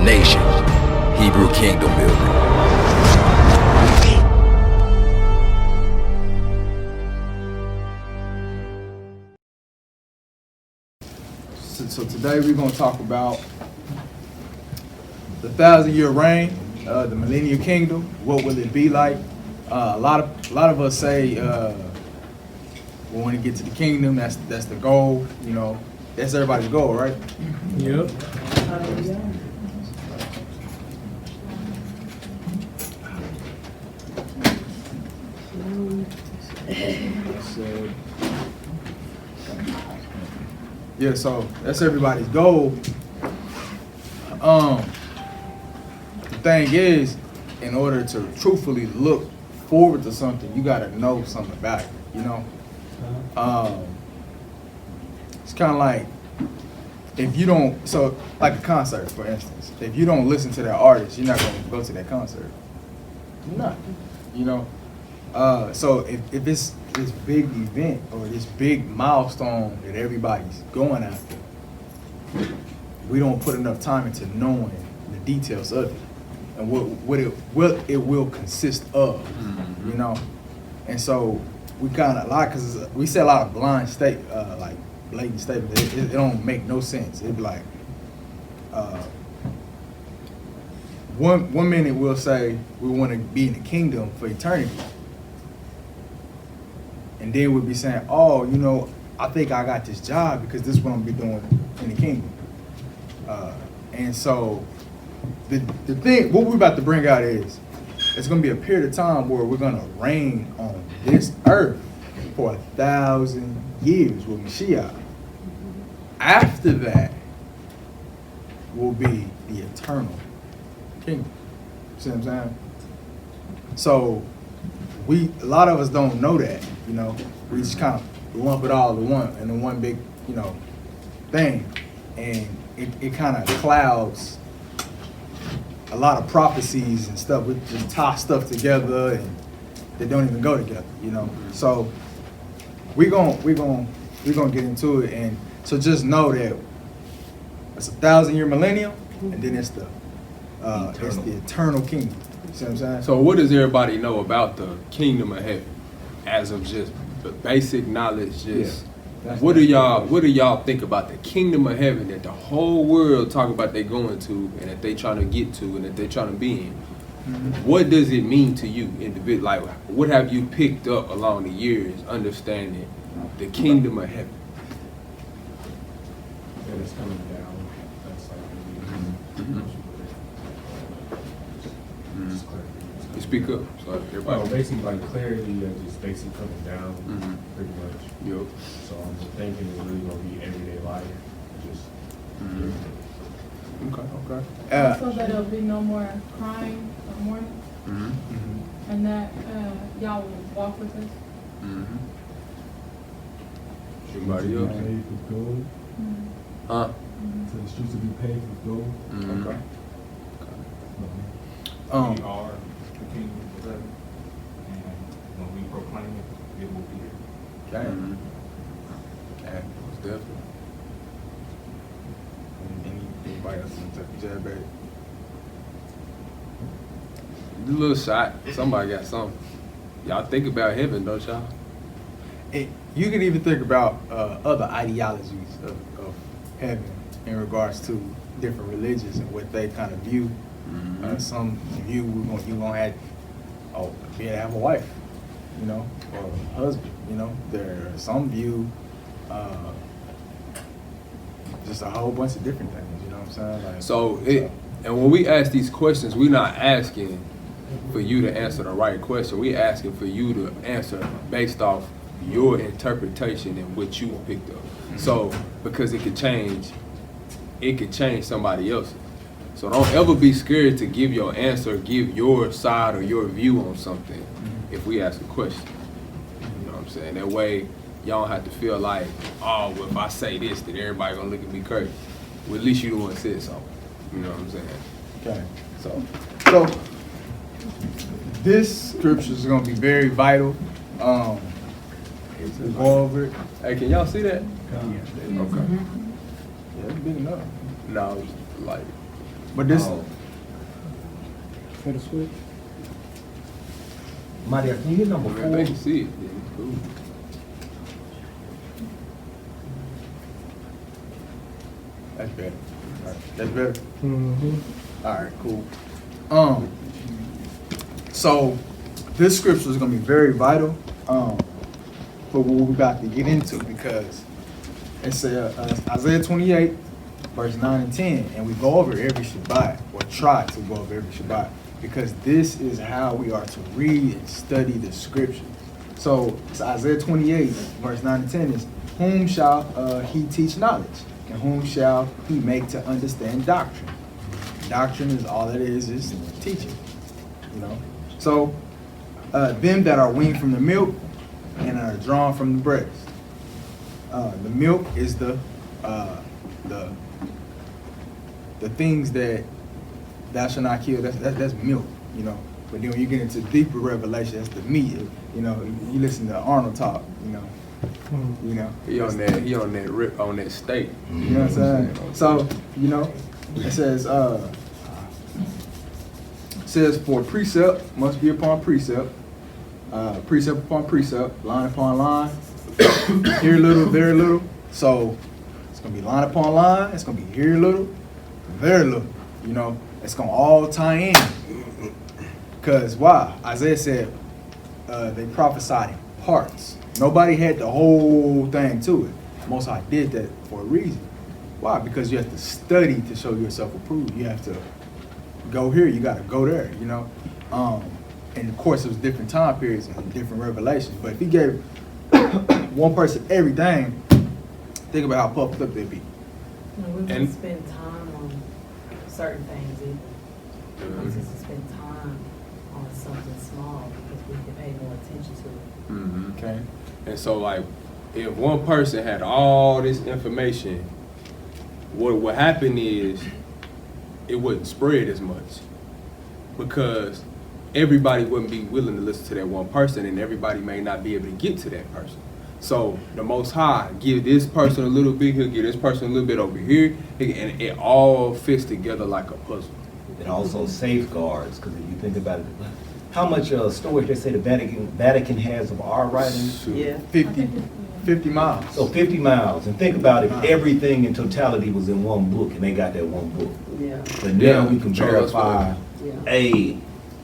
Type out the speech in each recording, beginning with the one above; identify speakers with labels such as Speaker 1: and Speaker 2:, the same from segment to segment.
Speaker 1: nation. Hebrew kingdom building.
Speaker 2: So today we're going to talk about the 1,000-year reign, the Millennial Kingdom. What will it be like? A lot of us say we want to get to the kingdom. That's the goal. You know, that's everybody's goal, right?
Speaker 3: Yep.
Speaker 2: Yeah, so that's everybody's goal. The thing is, in order to truthfully look forward to something, you gotta know something about it, you know? It's kind of like, if you don't, so like a concert, for instance, if you don't listen to that artist, you're not gonna go to that concert. You're not, you know? So if it's this big event or this big milestone that everybody's going after, we don't put enough time into knowing the details of it and what it will consist of, you know. And so we kind of because we say a lot of blatant statements. It don't make no sense. It'd be like one minute we'll say we want to be in the kingdom for eternity. And then we'll be saying, oh, you know, I think I got this job because this is what I'm going to be doing in the kingdom. And so the thing, what we're about to bring out is, it's going to be a period of time where we're going to reign on this earth for 1,000 years with Mashiach. After that will be the eternal kingdom. See what I'm saying? So a lot of us don't know that, you know. We just kind of lump it all in one big, you know, thing, and it kind of clouds a lot of prophecies and stuff. We just tie stuff together and they don't even go together, you know. So we're gonna get into it, and so just know that it's a 1,000-year millennium, and then it's the eternal kingdom. You see what I'm saying?
Speaker 3: So what does everybody know about the kingdom of heaven, as of just the basic knowledge? Just what do y'all think about the kingdom of heaven that the whole world talk about they going to, and that they trying to get to, and that they trying to be in? Mm-hmm. What does it mean to you individually? Like, what have you picked up along the years understanding the kingdom of heaven?
Speaker 4: That it's coming down. That's like
Speaker 3: You speak up, so everybody.
Speaker 4: basically like clarity of just basically coming down, pretty much.
Speaker 3: Yep.
Speaker 4: So I'm thinking it's really gonna be everyday life, just.
Speaker 3: Okay.
Speaker 5: So that there'll be no more crying or mourning, and that y'all will walk with us.
Speaker 3: Anybody else?
Speaker 4: Paid with gold.
Speaker 3: Huh?
Speaker 4: So the streets will be paved with gold.
Speaker 3: Okay.
Speaker 6: We are the kingdom of heaven, and when we proclaim it, it will be here.
Speaker 2: Okay.
Speaker 3: And most definitely.
Speaker 2: Anybody else want to take a jab at it?
Speaker 3: A little shot. Somebody got something. Y'all think about heaven, don't y'all?
Speaker 2: You can even think about other ideologies of heaven in regards to different religions and what they kind of view. Some view you're gonna be able to have a wife, you know, or a husband, you know. There are some view just a whole bunch of different things, you know what I'm saying?
Speaker 3: And when we ask these questions, we're not asking for you to answer the right question. We're asking for you to answer based off your interpretation and what you picked up. So because it could change somebody else's. So don't ever be scared to give your answer, give your side or your view on something if we ask a question. You know what I'm saying? That way y'all don't have to feel like, oh, well, if I say this, then everybody gonna look at me crazy. Well, at least you the one said something. You know what I'm saying?
Speaker 2: Okay. So this scripture is gonna be very vital. We'll go over it.
Speaker 3: Hey, can y'all see that?
Speaker 2: Okay. Yeah, it's big enough.
Speaker 3: No, like
Speaker 2: But this,
Speaker 7: For the switch. Maria, can you hit number
Speaker 3: Man, they
Speaker 7: 4?
Speaker 3: can see it. Yeah, it's cool.
Speaker 2: that's better. All right, that's better.
Speaker 7: Mm-hmm.
Speaker 2: All right, cool. So this scripture is gonna be very vital for what we're about to get into, because it's Isaiah 28, verse 9 and 10, and we go over every Shabbat, or try to go over every Shabbat, because this is how we are to read and study the scripture. So it's Isaiah 28, verse 9 and 10 is, whom shall he teach knowledge, and whom shall he make to understand doctrine? Doctrine is all it is teaching, you know. So them that are weaned from the milk and are drawn from the breast. The milk is the things that thou shalt not kill. That's milk, you know. But then when you get into deeper revelation, that's the meat. You know, you listen to Arnold talk, you know. You know.
Speaker 3: He on that steak.
Speaker 2: You know what I'm saying? So, you know, it says for precept must be upon precept, precept upon precept, line upon line, here a little, there a little. So it's gonna be line upon line, it's gonna be here a little, there a little. You know, it's gonna all tie in. Cause why? Isaiah said they prophesied in parts. Nobody had the whole thing to it. Most High did that for a reason. Why? Because you have to study to show yourself approved. You have to go here, you gotta go there, you know. And of course it was different time periods and different revelations. But if he gave one person everything, think about how puffed up they'd be.
Speaker 8: We
Speaker 3: And-
Speaker 8: can spend time on certain things either. We can spend time on something small because we can pay more attention to it.
Speaker 3: Mm-hmm.
Speaker 2: Okay.
Speaker 3: And so, like, if one person had all this information, what would happen is it wouldn't spread as much, because everybody wouldn't be willing to listen to that one person, and everybody may not be able to get to that person. So the Most High give this person a little bit, he'll give this person a little bit over here, and it all fits together like a puzzle.
Speaker 7: It also safeguards, because if you think about it, how much storage they say the Vatican has of our writings?
Speaker 3: Shoot.
Speaker 8: Yeah.
Speaker 2: 50 miles.
Speaker 7: So 50 miles. And think about if everything in totality was in one book, and they got that one book.
Speaker 8: Yeah.
Speaker 7: But now
Speaker 3: Yeah,
Speaker 7: we can
Speaker 3: Charles
Speaker 7: verify,
Speaker 8: Yeah.
Speaker 7: hey,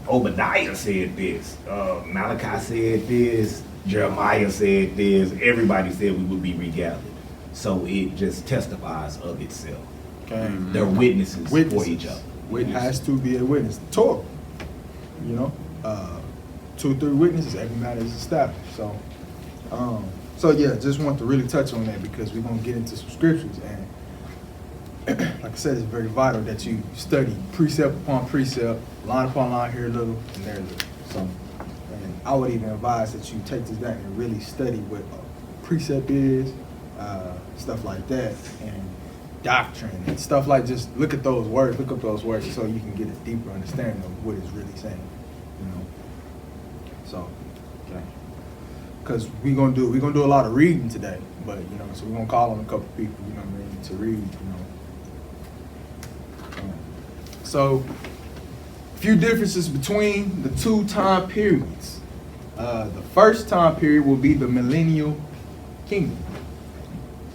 Speaker 7: Obadiah said this, Malachi said this, Jeremiah said this, everybody said we would be regathered. So it just testifies of itself.
Speaker 2: Okay.
Speaker 7: They're witnesses for
Speaker 2: Witnesses.
Speaker 7: each other.
Speaker 2: It has to be a witness. Torah, you know, 2 or 3 witnesses, every matter is established. So yeah, just want to really touch on that, because we're gonna get into some scriptures, and like I said, it's very vital that you study precept upon precept, line upon line, here a little and there a little. So, and I would even advise that you take this back and really study what a precept is, stuff like that, and doctrine and stuff like, just look at those words, look up those words, so you can get a deeper understanding of what it's really saying, you know. So, okay, because we're gonna do a lot of reading today, but you know, so we're gonna call on a couple people, you know what I mean, to read, you know. So, a few differences between the 2 time periods. The first time period will be the Millennial Kingdom.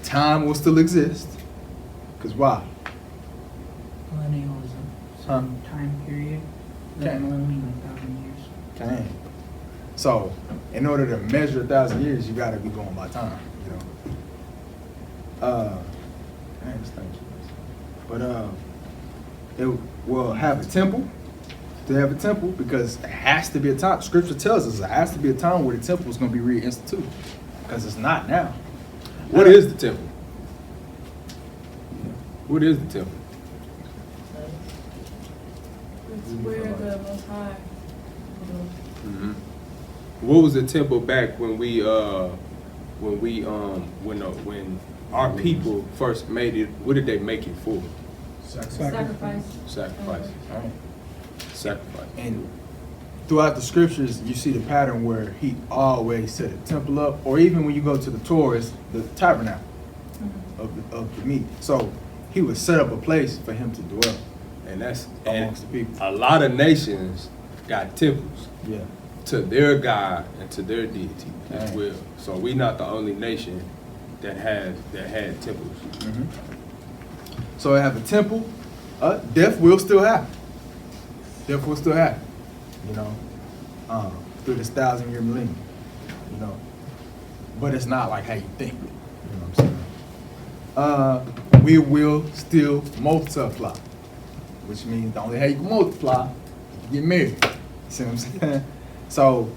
Speaker 2: Time will still exist. Because why?
Speaker 9: Millennial is a certain time period.
Speaker 2: Okay.
Speaker 9: Millennium, 1,000 years.
Speaker 2: Okay. So, in order to measure 1,000 years, you got to be going by time, you know. Man, this thing's crazy. But it will have a temple. To have a temple, because it has to be a time. Scripture tells us it has to be a time where the temple is going to be reinstituted, because it's not now.
Speaker 3: What is the temple? What is the temple?
Speaker 5: It's where the Most High dwells.
Speaker 3: Mm-hmm. What was the temple back when our people first made it? What did they make it for?
Speaker 5: Sacrifice.
Speaker 3: Sacrifice.
Speaker 2: All right.
Speaker 3: Sacrifice.
Speaker 2: And throughout the scriptures, you see the pattern where he always set a temple up, or even when you go to the Torah, it's the tabernacle of the meat. So he would set up a place for him to dwell.
Speaker 3: And that's
Speaker 2: amongst the people.
Speaker 3: a lot of nations got temples
Speaker 2: Yeah.
Speaker 3: to their God and to their deity as
Speaker 2: Right.
Speaker 3: well. So we not the only nation that had temples.
Speaker 2: Mhm. So I have a temple. Death will still happen. Death will still happen. You know, through this 1,000-year millennium. You know, but it's not like how you think. You know what I'm saying? We will still multiply, which means the only way you can multiply, you get married. See what I'm saying? So,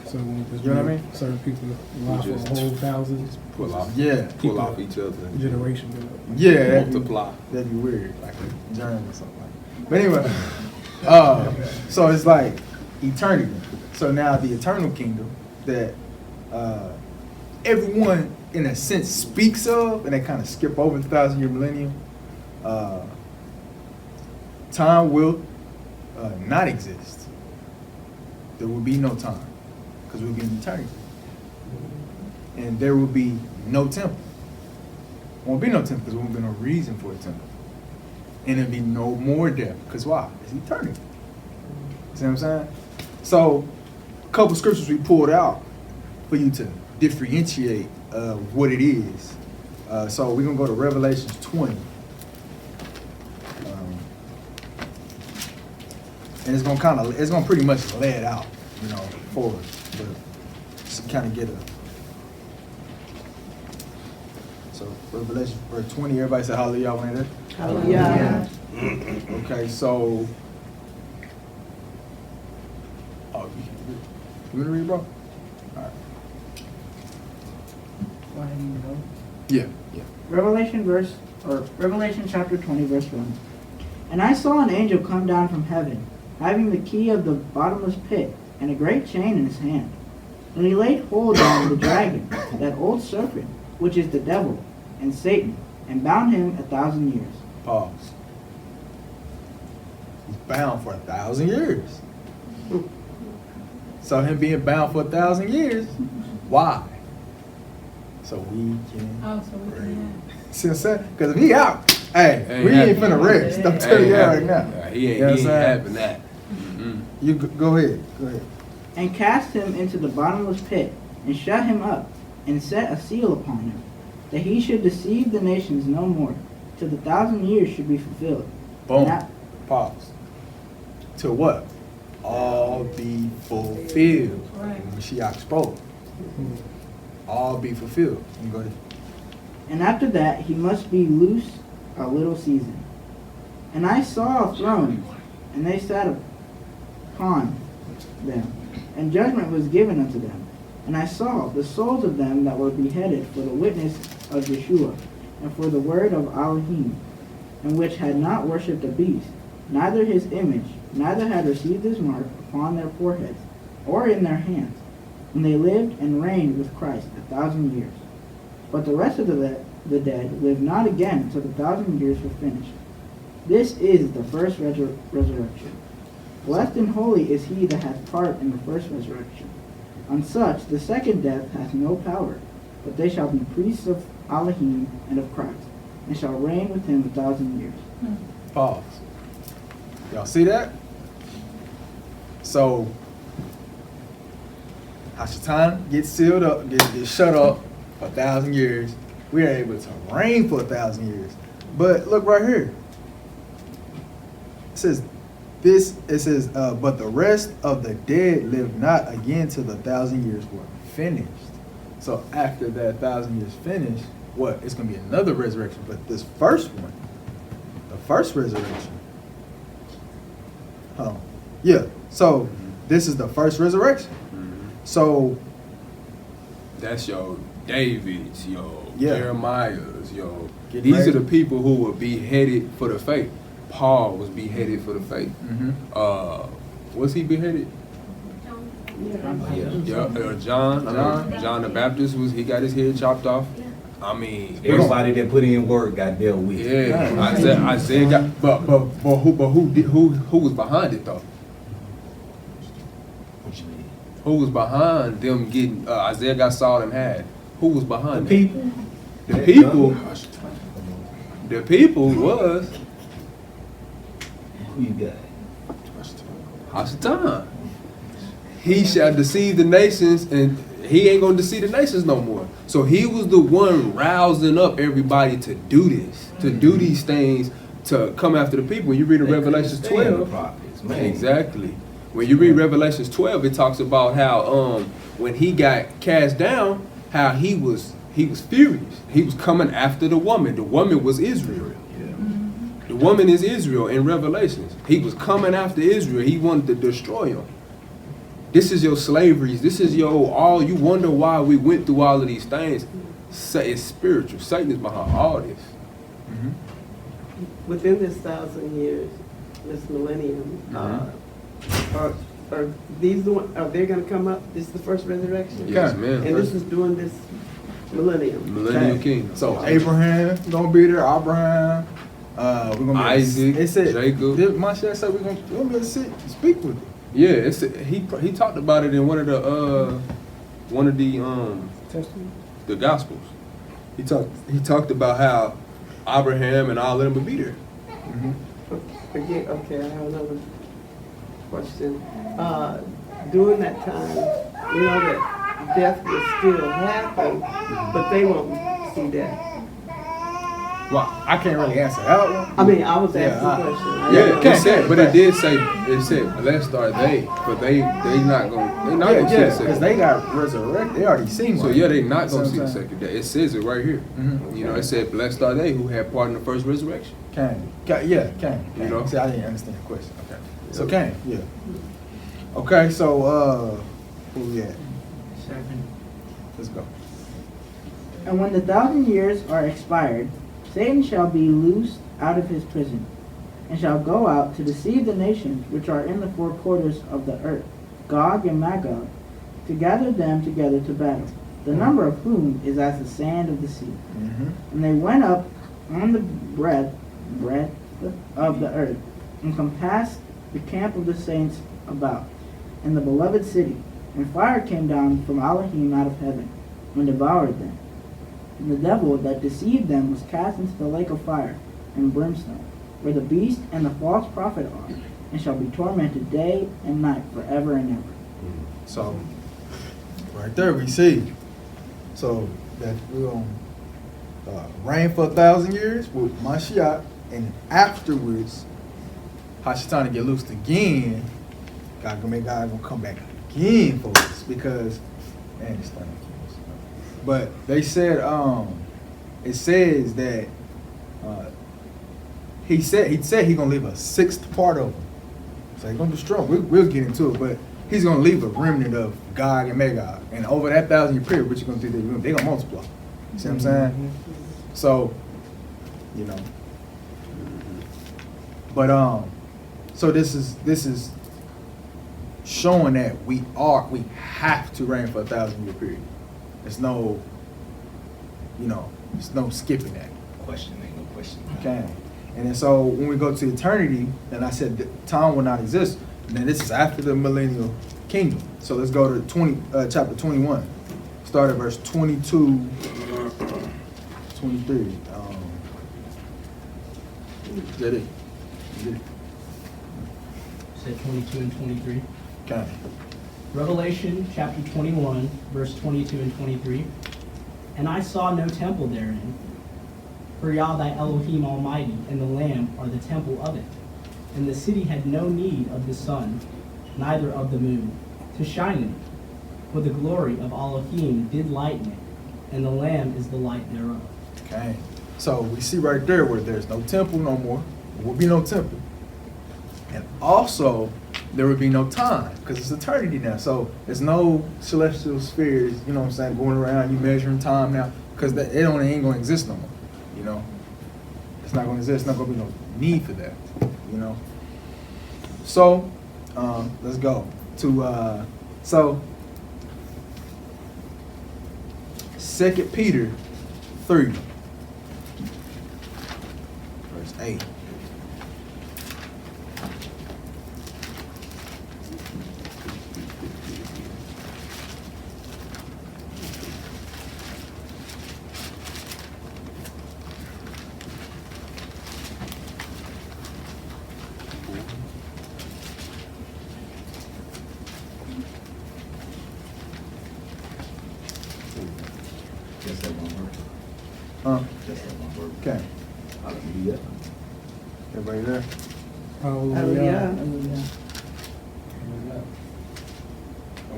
Speaker 10: So when
Speaker 2: you know what I mean?
Speaker 10: certain people alive for
Speaker 3: Just-
Speaker 10: a whole thousand
Speaker 3: Pull off,
Speaker 2: Yeah.
Speaker 3: pull off each other.
Speaker 10: generation.
Speaker 2: Yeah, that'd be-
Speaker 3: Multiply.
Speaker 2: That'd be weird, like a germ or something like that. But anyway, so it's like eternity. So now the eternal kingdom that everyone, in a sense, speaks of, and they kind of skip over the 1,000-year millennium. Time will not exist. There will be no time because we'll be in eternity, and there will be no temple. Won't be no temple because there won't be no reason for a temple. And there'll be no more death because why? It's eternity. See what I'm saying? So, a couple scriptures we pulled out for you to differentiate what it is. So we're gonna go to Revelation 20. And it's gonna pretty much lay it out, you know, for us, but just kind of get a. So Revelation verse 20, everybody say hallelujah when it is.
Speaker 8: Hallelujah.
Speaker 2: Okay, so. Oh, you want to read, bro? All right.
Speaker 9: Go ahead and go.
Speaker 2: Yeah, yeah.
Speaker 9: Revelation chapter 20, verse 1. And I saw an angel come down from heaven, having the key of the bottomless pit, and a great chain in his hand. And he laid hold on the dragon, that old serpent, which is the devil, and Satan, and bound him 1,000 years.
Speaker 2: Pause. He's bound for 1,000 years. So him being bound for 1,000 years, why? So we can.
Speaker 5: Oh, so we can
Speaker 2: See what I'm saying? Because if he out, hey,
Speaker 3: Ain't
Speaker 2: we ain't
Speaker 3: happening.
Speaker 2: finna rest. I'm telling you that right now.
Speaker 3: Yeah, he ain't,
Speaker 2: You know what
Speaker 3: he
Speaker 2: I'm
Speaker 3: ain't
Speaker 2: saying?
Speaker 3: having that.
Speaker 2: You go ahead. Go ahead.
Speaker 9: And cast him into the bottomless pit, and shut him up, and set a seal upon him, that he should deceive the nations no more, till the 1,000 years should be fulfilled.
Speaker 2: Boom.
Speaker 9: And that-
Speaker 2: Pause. To what? All be fulfilled.
Speaker 5: Right.
Speaker 2: When Mashiach spoke. All be fulfilled. You go ahead.
Speaker 9: And after that he must be loose a little season. And I saw a throne, and they sat upon them, and judgment was given unto them. And I saw the souls of them that were beheaded for the witness of Yeshua, and for the word of Elohim, and which had not worshipped the beast, neither his image, neither had received his mark upon their foreheads, or in their hands. And they lived and reigned with Christ 1,000 years. But the rest of the dead lived not again until the 1,000 years were finished. This is the first resurrection. Blessed and holy is he that hath part in the first resurrection. On such the second death hath no power, but they shall be priests of Elohim and of Christ, and shall reign with him 1,000 years.
Speaker 2: Pause. Y'all see that? So, Hashatan gets sealed up, gets shut up for 1,000 years. We are able to reign for 1,000 years. But look right here. It says, but the rest of the dead live not again till the 1,000 years were finished. So after that 1,000 years finished, what? It's going to be another resurrection. But this first one, the first resurrection. Yeah. So this is the first resurrection. So
Speaker 3: That's your David's, your
Speaker 2: Yeah.
Speaker 3: Jeremiah's, your.
Speaker 2: Get
Speaker 3: These
Speaker 2: ready.
Speaker 3: are the people who were beheaded for the faith. Paul was beheaded for the faith. Was he beheaded? Yeah. John the Baptist he got his head chopped off. I mean,
Speaker 7: Everybody that put in work got dealt with.
Speaker 3: yeah. Isaiah got, but who was behind it though?
Speaker 7: What you mean?
Speaker 3: Who was behind them getting? Isaiah got sawed in half. Who was behind
Speaker 7: The
Speaker 3: that?
Speaker 7: people.
Speaker 3: The people. The people was
Speaker 7: Who you got?
Speaker 3: Hashatan. He shall deceive the nations, and he ain't gonna deceive the nations no more. So he was the one rousing up everybody to do this, to do these things, to come after the people. When you read in Revelations
Speaker 7: They couldn't stand the
Speaker 3: 12,
Speaker 7: prophets, man.
Speaker 3: exactly. When you read Revelations 12, it talks about how when he got cast down, how he was furious. He was coming after the woman. The woman was Israel. The woman is Israel in Revelations. He was coming after Israel. He wanted to destroy them. This is your slaveries. This is your all. You wonder why we went through all of these things. It's spiritual. Satan is behind all this.
Speaker 11: Within this 1,000 years, this millennium, are these the one? Are they going to come up? This is the first resurrection.
Speaker 3: Yes, man.
Speaker 11: And this is during this millennium.
Speaker 3: Millennial Kingdom.
Speaker 2: So Abraham gonna be there. Abraham. We're gonna be
Speaker 3: Isaac,
Speaker 2: it said,
Speaker 3: Jacob.
Speaker 2: My shit said we're gonna be able to sit and speak with him.
Speaker 3: Yeah, he talked about it in one of the
Speaker 10: Testament.
Speaker 3: the Gospels. He talked about how Abraham and all of them would be there.
Speaker 11: Again, okay, I have another question. During that time, we know that death will still happen, but they won't see death.
Speaker 2: Well, I can't really answer that one.
Speaker 11: I mean, I was asking
Speaker 2: Yeah,
Speaker 11: a question. I
Speaker 3: Yeah,
Speaker 11: don't know.
Speaker 3: it said, but it said blessed are they, but they not gonna see the
Speaker 2: because
Speaker 3: second.
Speaker 2: they got resurrected. They already seen
Speaker 3: So
Speaker 2: one.
Speaker 3: yeah, they not gonna see the
Speaker 2: Sometimes.
Speaker 3: second day. It says it right here. You know, it said blessed are they who had part in the first resurrection.
Speaker 2: Can.
Speaker 3: You know?
Speaker 2: See, I didn't understand the question. Okay. So can, yeah. Okay, so who we at?
Speaker 9: 7.
Speaker 2: Let's go.
Speaker 9: And when the 1,000 years are expired, Satan shall be loosed out of his prison, and shall go out to deceive the nations which are in the four quarters of the earth, Gog and Magog, to gather them together to battle, the number of whom is as the sand of the sea. And they went up on the breadth of the earth, and compassed the camp of the saints about, and the beloved city. And fire came down from Elohim out of heaven, and devoured them. And the devil that deceived them was cast into the lake of fire and brimstone, where the beast and the false prophet are, and shall be tormented day and night forever and ever.
Speaker 2: So, right there we see. So that we're going to reign for 1,000 years with Mashiach, and afterwards, Hashatan to get loosed again. God gonna come back again for us because, man, this thing. But they said, it says that he said he's gonna leave a sixth part of them. So he's gonna destroy them. We'll get into it, but he's gonna leave a remnant of Gog and Magog, and over that 1,000-year period, what you gonna do? They're gonna multiply. You see what I'm saying? So, you know. But so this is showing that we have to reign for a 1,000-year period. There's no, there's no skipping that.
Speaker 7: Question, ain't no question.
Speaker 2: Okay. And then so when we go to eternity, then I said that time will not exist. And then this is after the millennial kingdom. So let's go to chapter 21. Start at verse 22, 23. Is that it?
Speaker 12: Said 22 and 23.
Speaker 2: Okay.
Speaker 12: Revelation chapter 21, verse 22 and 23. And I saw no temple therein, for Yah thy Elohim Almighty and the Lamb are the temple of it. And the city had no need of the sun, neither of the moon, to shine in it. For the glory of Elohim did lighten it, and the Lamb is the light thereof.
Speaker 2: Okay. So we see right there where there's no temple no more. There will be no temple. And also, there would be no time, because it's eternity now. So there's no celestial spheres, you know what I'm saying, going around, you measuring time now, because it ain't going to exist no more, you know. It's not going to exist. There's not going to be no need for that, you know. So, let's go to, 2 Peter 3, verse 8. Huh?
Speaker 7: Just like my birthday.
Speaker 2: Okay.
Speaker 7: Hallelujah.
Speaker 2: Everybody there?
Speaker 11: Hallelujah.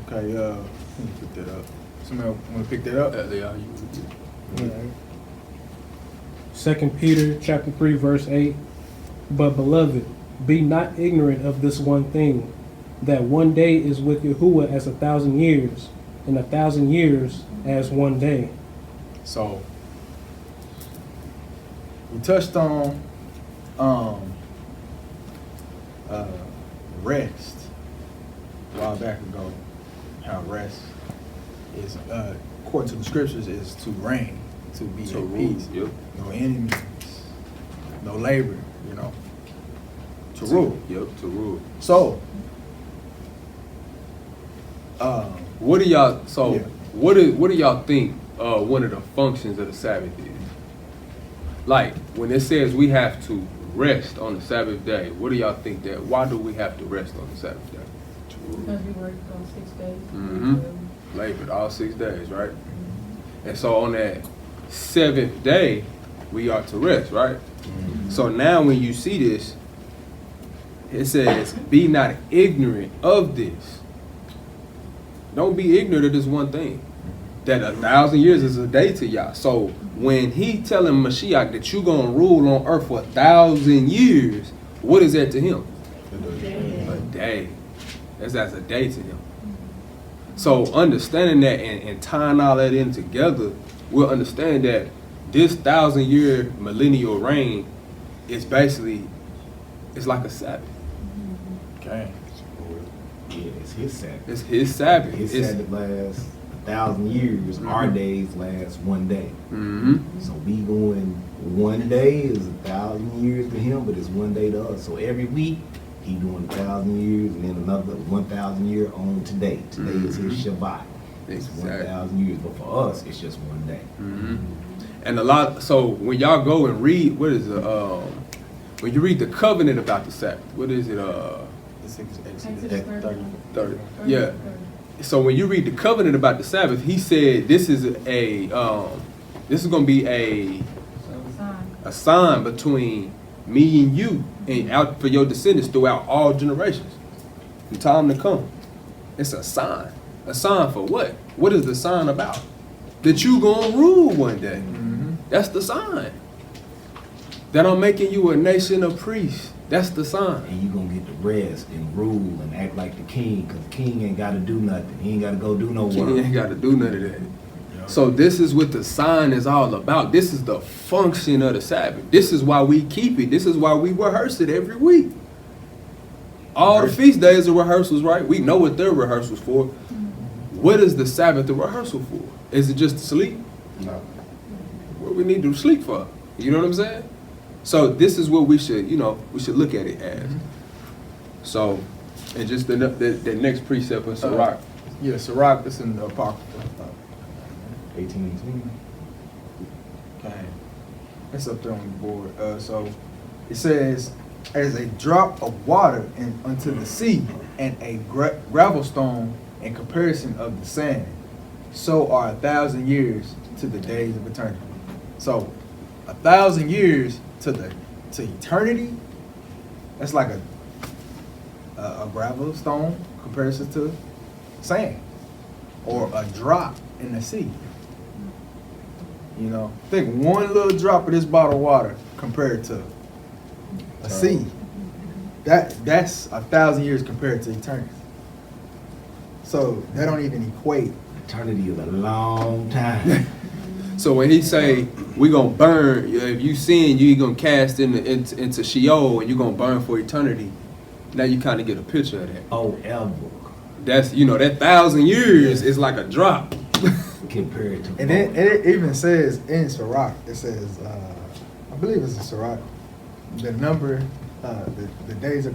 Speaker 2: Okay, let me pick that up. Somebody want to pick that up?
Speaker 3: They are you.
Speaker 10: Alright. 2 Peter chapter 3, verse 8. But beloved, be not ignorant of this one thing, that one day is with Yahuwah as 1,000 years, and 1,000 years as one day.
Speaker 2: So we touched on rest a while back ago. How rest is, according to the scriptures, is to reign, to be
Speaker 3: To
Speaker 2: at
Speaker 3: rule,
Speaker 2: peace,
Speaker 3: yep.
Speaker 2: no enemies, no labor, you know, to rule.
Speaker 3: Yep, to rule.
Speaker 2: So,
Speaker 3: What do y'all? So,
Speaker 2: Yeah.
Speaker 3: what do y'all think? One of the functions of the Sabbath is, like when it says we have to rest on the Sabbath day. What do y'all think that? Why do we have to rest on the Sabbath day?
Speaker 5: Because we worked on 6 days.
Speaker 3: Mm-hmm. Labored all 6 days, right? And so on that 7th day, we are to rest, right? So now when you see this, it says, "Be not ignorant of this." Don't be ignorant of this one thing, that 1,000 years is a day to y'all. So when he telling Mashiach that you gonna rule on earth for 1,000 years, what is that to him? A day. That's a day to him. So understanding that and tying all that in together, we'll understand that this 1,000-year millennial reign is basically, it's like a Sabbath.
Speaker 2: okay.
Speaker 7: Yeah, it's his Sabbath.
Speaker 3: It's his Sabbath.
Speaker 7: His
Speaker 3: It's,
Speaker 7: Sabbath lasts 1,000 years. Our days last one day.
Speaker 3: mm-hmm.
Speaker 7: So we going one day is 1,000 years to him, but it's one day to us. So every week he doing 1,000 years, and then another 1,000 year on today. Today is his Shabbat. It's
Speaker 3: Exactly.
Speaker 7: 1,000 years, but for us it's just one day.
Speaker 3: Mm-hmm. And so when y'all go and read, what is it? When you read the covenant about the Sabbath, what is it?
Speaker 5: Exodus
Speaker 3: 30. Yeah. So when you read the covenant about the Sabbath, he said this is going to be a sign between me and you, and out for your descendants throughout all generations, from time to come. It's a sign. A sign for what? What is the sign about? That you gonna rule one day. That's the sign. That I'm making you a nation of priests. That's the sign.
Speaker 7: And you gonna get to rest and rule and act like the king, because the king ain't got to do nothing. He ain't got to go do no
Speaker 3: You
Speaker 7: work.
Speaker 3: ain't got to do none of that. So this is what the sign is all about. This is the function of the Sabbath. This is why we keep it. This is why we rehearse it every week. All the feast days are rehearsals, right? We know what they're rehearsals for. What is the Sabbath a rehearsal for? Is it just to sleep?
Speaker 2: No.
Speaker 3: What we need to sleep for? You know what I'm saying? So this is what we should, we should look at it as. So, and just the next precept in Sirach.
Speaker 2: Yeah, Sirach, it's in the Apocrypha.
Speaker 7: 18 and 20.
Speaker 2: Okay. It's up there on the board. So it says, as a drop of water unto the sea, and a gravel stone in comparison of the sand, so are 1,000 years to the days of eternity. So 1,000 years to eternity, that's like a gravel stone comparison to sand, or a drop in the sea. Think one little drop of this bottle of water compared to a sea. That's 1,000 years compared to eternity. So that don't even equate.
Speaker 7: Eternity is a long time.
Speaker 3: So when he say we gonna burn, if you sin, you gonna cast into Sheol, and you gonna burn for eternity. Now you kind of get a picture of that.
Speaker 7: Oh, ever.
Speaker 3: That's that 1,000 years is like a drop.
Speaker 7: Compared to.
Speaker 2: And it even says in Sirach, it says, I believe it's in Sirach, the number, the days of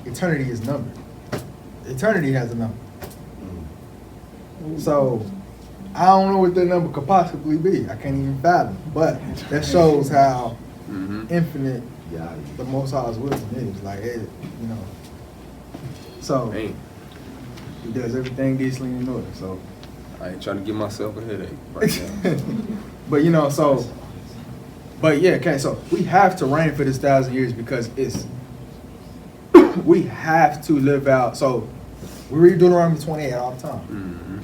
Speaker 2: eternity is numbered. Eternity has a number. So I don't know what that number could possibly be. I can't even fathom. But that shows how infinite the Most High's wisdom is. Like, So
Speaker 3: Man,
Speaker 2: he does everything decently in order. So
Speaker 3: I ain't trying to give myself a headache right now.
Speaker 2: But you know, so, but yeah, okay, so we have to reign for this 1,000 years because it's, we have to live out. So we read Deuteronomy 28 all the time.
Speaker 3: Mm-hmm.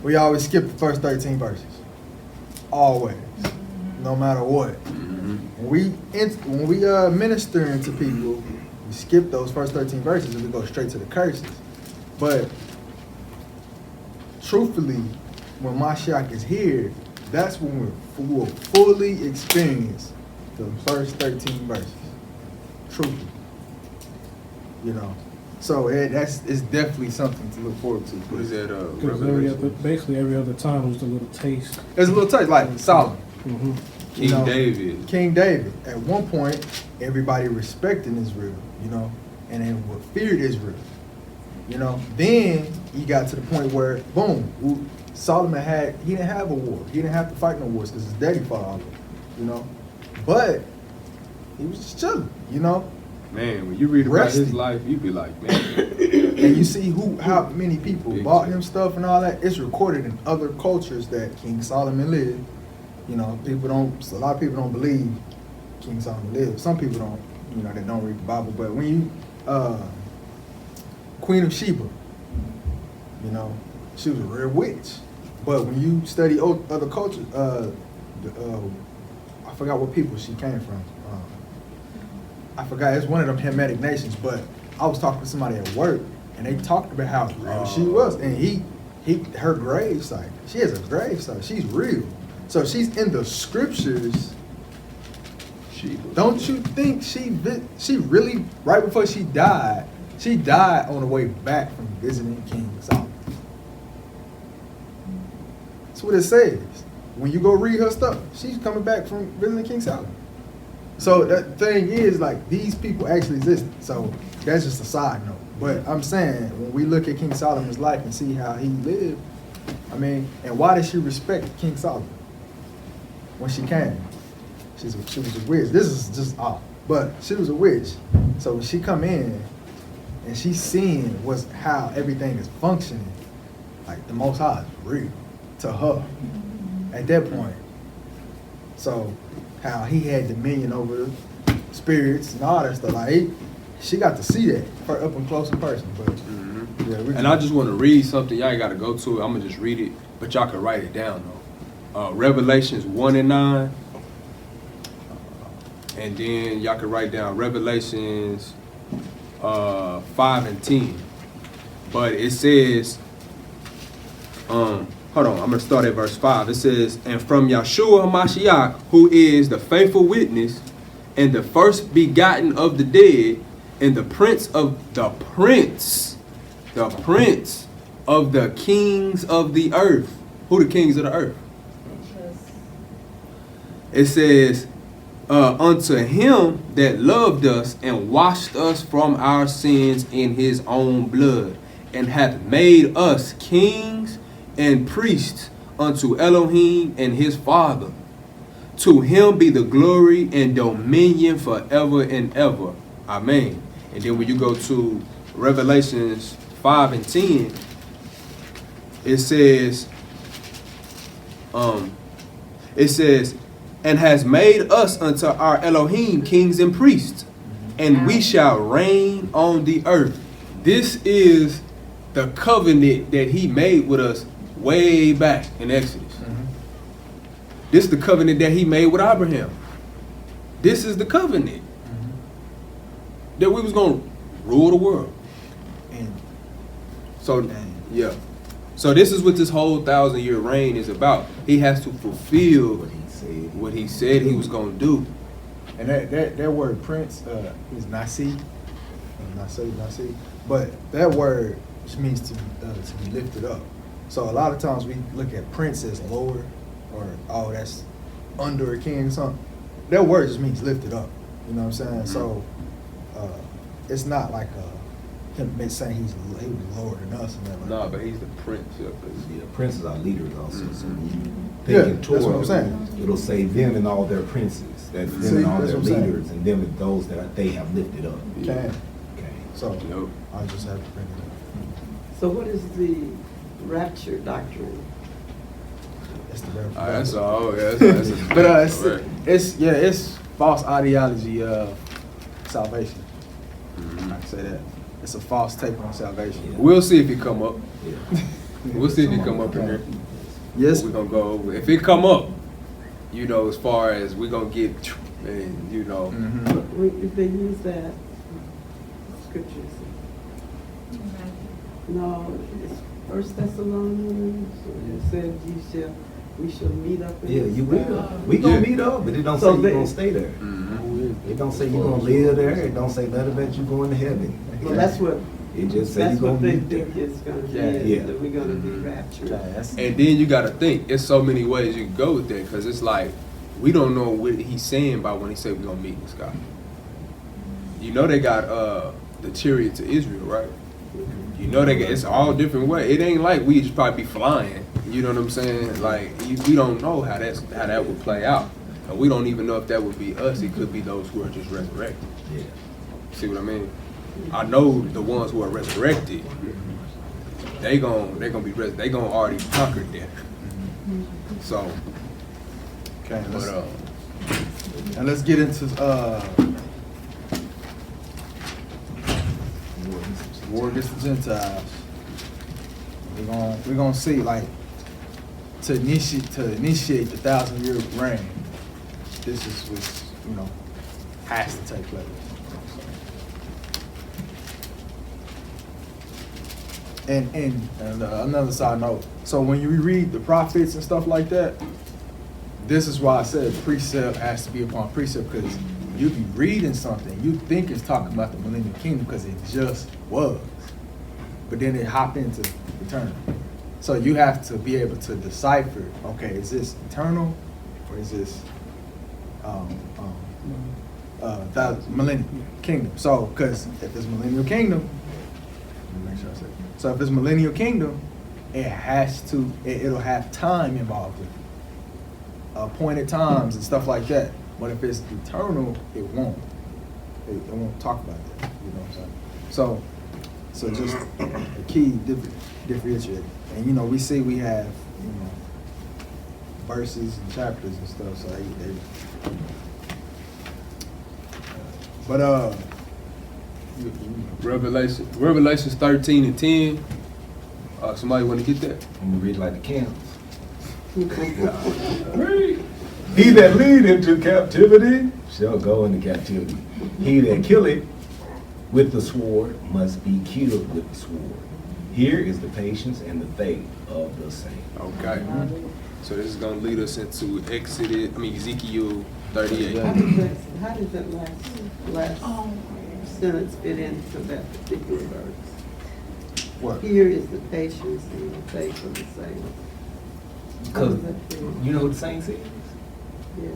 Speaker 2: We always skip the first 13 verses. Always. No matter what.
Speaker 3: Mm-hmm.
Speaker 2: When we ministering to people, we skip those first 13 verses and we go straight to the curses. But truthfully, when Mashiach is here, that's when we will fully experience the first 13 verses. Truthfully. You know. So it's definitely something to look forward to.
Speaker 3: What is that?
Speaker 10: Because basically every other time was a little taste.
Speaker 2: There's a little taste, like Solomon.
Speaker 10: Mm-hmm.
Speaker 3: King David.
Speaker 2: King David. At one point, everybody respected Israel, you know, and then feared Israel. You know, then he got to the point where, boom, Solomon he didn't have a war. He didn't have to fight no wars because his daddy fought all of them, you know. But he was just chilling, you know.
Speaker 3: Man, when you read about his life, you be like, man.
Speaker 2: And you see how many people bought him stuff and all that. It's recorded in other cultures that King Solomon lived. You know, a lot of people don't believe King Solomon lived. Some people don't, you know, they don't read the Bible. But when you, Queen of Sheba, you know, she was a real witch. But when you study other cultures, I forgot what people she came from. I forgot, it's one of them Hamitic nations, but I was talking to somebody at work, and they talked about how real she was, and her gravesite, she has a gravesite, she's real. So she's in the scriptures. Don't you think she really, right before she died on the way back from visiting King Solomon. That's what it says. When you go read her stuff, she's coming back from visiting King Solomon. So that thing is, like, these people actually exist. So that's just a side note. But I'm saying, when we look at King Solomon's life and see how he lived, I mean, and why did she respect King Solomon when she came? She was a witch. This is just off. But she was a witch. So when she come in and she's seeing how everything is functioning, like the Most High is real to her at that point. So how he had dominion over the spirits and all that stuff. Like she got to see that up and close in person. But yeah,
Speaker 3: and I just want to read something. Y'all ain't got to go to it. I'm gonna just read it, but y'all can write it down though. Revelations 1 and 9, and then y'all can write down Revelations 5 and 10. But it says, hold on, I'm going to start at verse 5. It says, and from Yahshua HaMashiach, who is the faithful witness, and the first begotten of the dead, and the prince of the kings of the earth. Who the kings of the earth? It says, unto him that loved us and washed us from our sins in his own blood, and hath made us kings and priests unto Elohim and his Father. To him be the glory and dominion forever and ever. Amen. And then when you go to Revelations 5 and 10, it says, and has made us unto our Elohim kings and priests, and we shall reign on the earth. This is the covenant that he made with us way back in Exodus. This is the covenant that he made with Abraham. This is the covenant that we was going to rule the world. So, yeah. So this is what this whole 1,000-year reign is about. He has to fulfill what he said he was going to do.
Speaker 2: And that word prince is Nasi. Nasi. But that word means to be lifted up. So a lot of times we look at prince as lower, or that's under a king or something. That word just means lifted up. You know what I'm saying? So it's not like him saying he was lower than us.
Speaker 3: No, but he's the prince.
Speaker 7: Yeah, princes are leaders also. So
Speaker 2: that's what I'm saying.
Speaker 7: It'll say them and all their princes. That's them and all their leaders, and them and those that they have lifted up.
Speaker 2: Okay. So
Speaker 3: Nope.
Speaker 2: I just have to bring it up.
Speaker 11: So what is the rapture doctrine?
Speaker 2: That's the reverend.
Speaker 3: That's all. Yeah, that's
Speaker 2: But it's false ideology of salvation. I can say that. It's a false take on salvation.
Speaker 3: We'll see if it come up.
Speaker 7: Yeah.
Speaker 3: We'll see if it come up in there.
Speaker 2: Yes.
Speaker 3: We're gonna go over. If it come up, you know, as far as we're gonna get, and you know,
Speaker 11: If they use that scriptures, no, it's First Thessalonians, it says we shall meet up. In
Speaker 7: Yeah,
Speaker 11: the
Speaker 7: you
Speaker 11: sky.
Speaker 7: will. We gonna meet up, but it don't
Speaker 11: So
Speaker 7: say
Speaker 11: they-
Speaker 7: you gonna stay there. It don't say you gonna live there. It don't say nothing about you going to heaven.
Speaker 11: Well, that's what,
Speaker 7: It just say you
Speaker 11: that's
Speaker 7: gonna
Speaker 11: what they
Speaker 7: meet there.
Speaker 11: think it's gonna
Speaker 2: Yeah.
Speaker 11: be,
Speaker 7: Yeah.
Speaker 11: that we're gonna be raptured.
Speaker 3: and then you gotta think. It's so many ways you can go with that because it's like we don't know what he's saying by when he said we're gonna meet this guy. You know they got the chariot to Israel, right? You know they got it's all different way. It ain't like we just probably be flying. You know what I'm saying? Like we don't know how that would play out, and we don't even know if that would be us. It could be those who are just resurrected.
Speaker 7: Yeah.
Speaker 3: See what I mean? I know the ones who are resurrected. They gonna already conquer death. So,
Speaker 2: Okay,
Speaker 3: but
Speaker 2: and let's get into war against the Gentiles. We're gonna see like to initiate the 1,000-year reign. This is what has to take place. And another side note. So when you read the prophets and stuff like that, this is why I said precept has to be upon precept, because you be reading something you think it's talking about the millennial kingdom because it just was, but then it hopped into eternal. So you have to be able to decipher. Okay, is this eternal or is this millennial kingdom? So because if it's millennial kingdom, let me make sure I say it. So if it's millennial kingdom, it'll have time involved with it. Appointed times and stuff like that. But if it's eternal, it won't. It won't talk about that. You know what I'm saying? So just a key differentiator. And we see we have verses and chapters and stuff. So but
Speaker 3: Revelations 13 and 10. Somebody want to get that?
Speaker 7: I'm gonna read like the camps. He that lead into captivity shall go into captivity. He that killeth with the sword must be killed with the sword. Here is the patience and the faith of the saint.
Speaker 3: Okay. So this is gonna lead us into Ezekiel 38.
Speaker 11: How does that last sentence fit into that particular verse?
Speaker 2: what?
Speaker 11: Here is the patience and the faith of the saints. How
Speaker 7: Because
Speaker 11: does that fit?
Speaker 7: you know what the saints is?
Speaker 11: Yeah.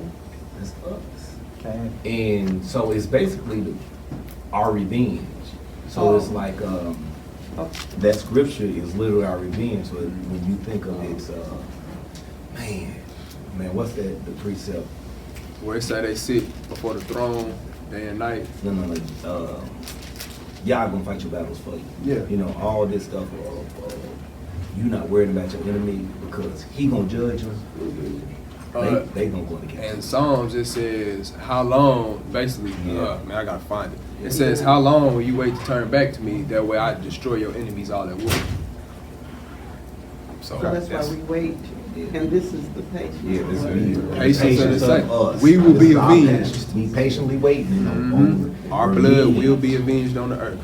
Speaker 7: It's us.
Speaker 2: Okay.
Speaker 7: And so it's basically our revenge. So it's like that scripture is literally our revenge. So when you think of it, man, what's that? The precept?
Speaker 3: Where it say they sit before the throne day and night.
Speaker 7: No. Y'all gonna fight your battles for you.
Speaker 2: Yeah.
Speaker 7: All this stuff. You not worried about your enemy because he gonna judge them. They gonna go to
Speaker 3: In
Speaker 7: captivity.
Speaker 3: Psalms it says, how long, basically,
Speaker 7: Yeah.
Speaker 3: I gotta find it. It says, how long will you wait to turn back to me? That way I destroy your enemies all at once. So
Speaker 11: So that's why we wait, and this is the patience.
Speaker 7: Yeah, this
Speaker 11: of
Speaker 7: is
Speaker 11: the-
Speaker 7: the
Speaker 3: Patience
Speaker 7: patience
Speaker 3: of
Speaker 7: of
Speaker 3: the
Speaker 7: us.
Speaker 3: we will
Speaker 7: This
Speaker 3: be
Speaker 7: is our
Speaker 3: avenged.
Speaker 7: patience. Be patiently waiting on
Speaker 3: Our blood will be avenged on the earth.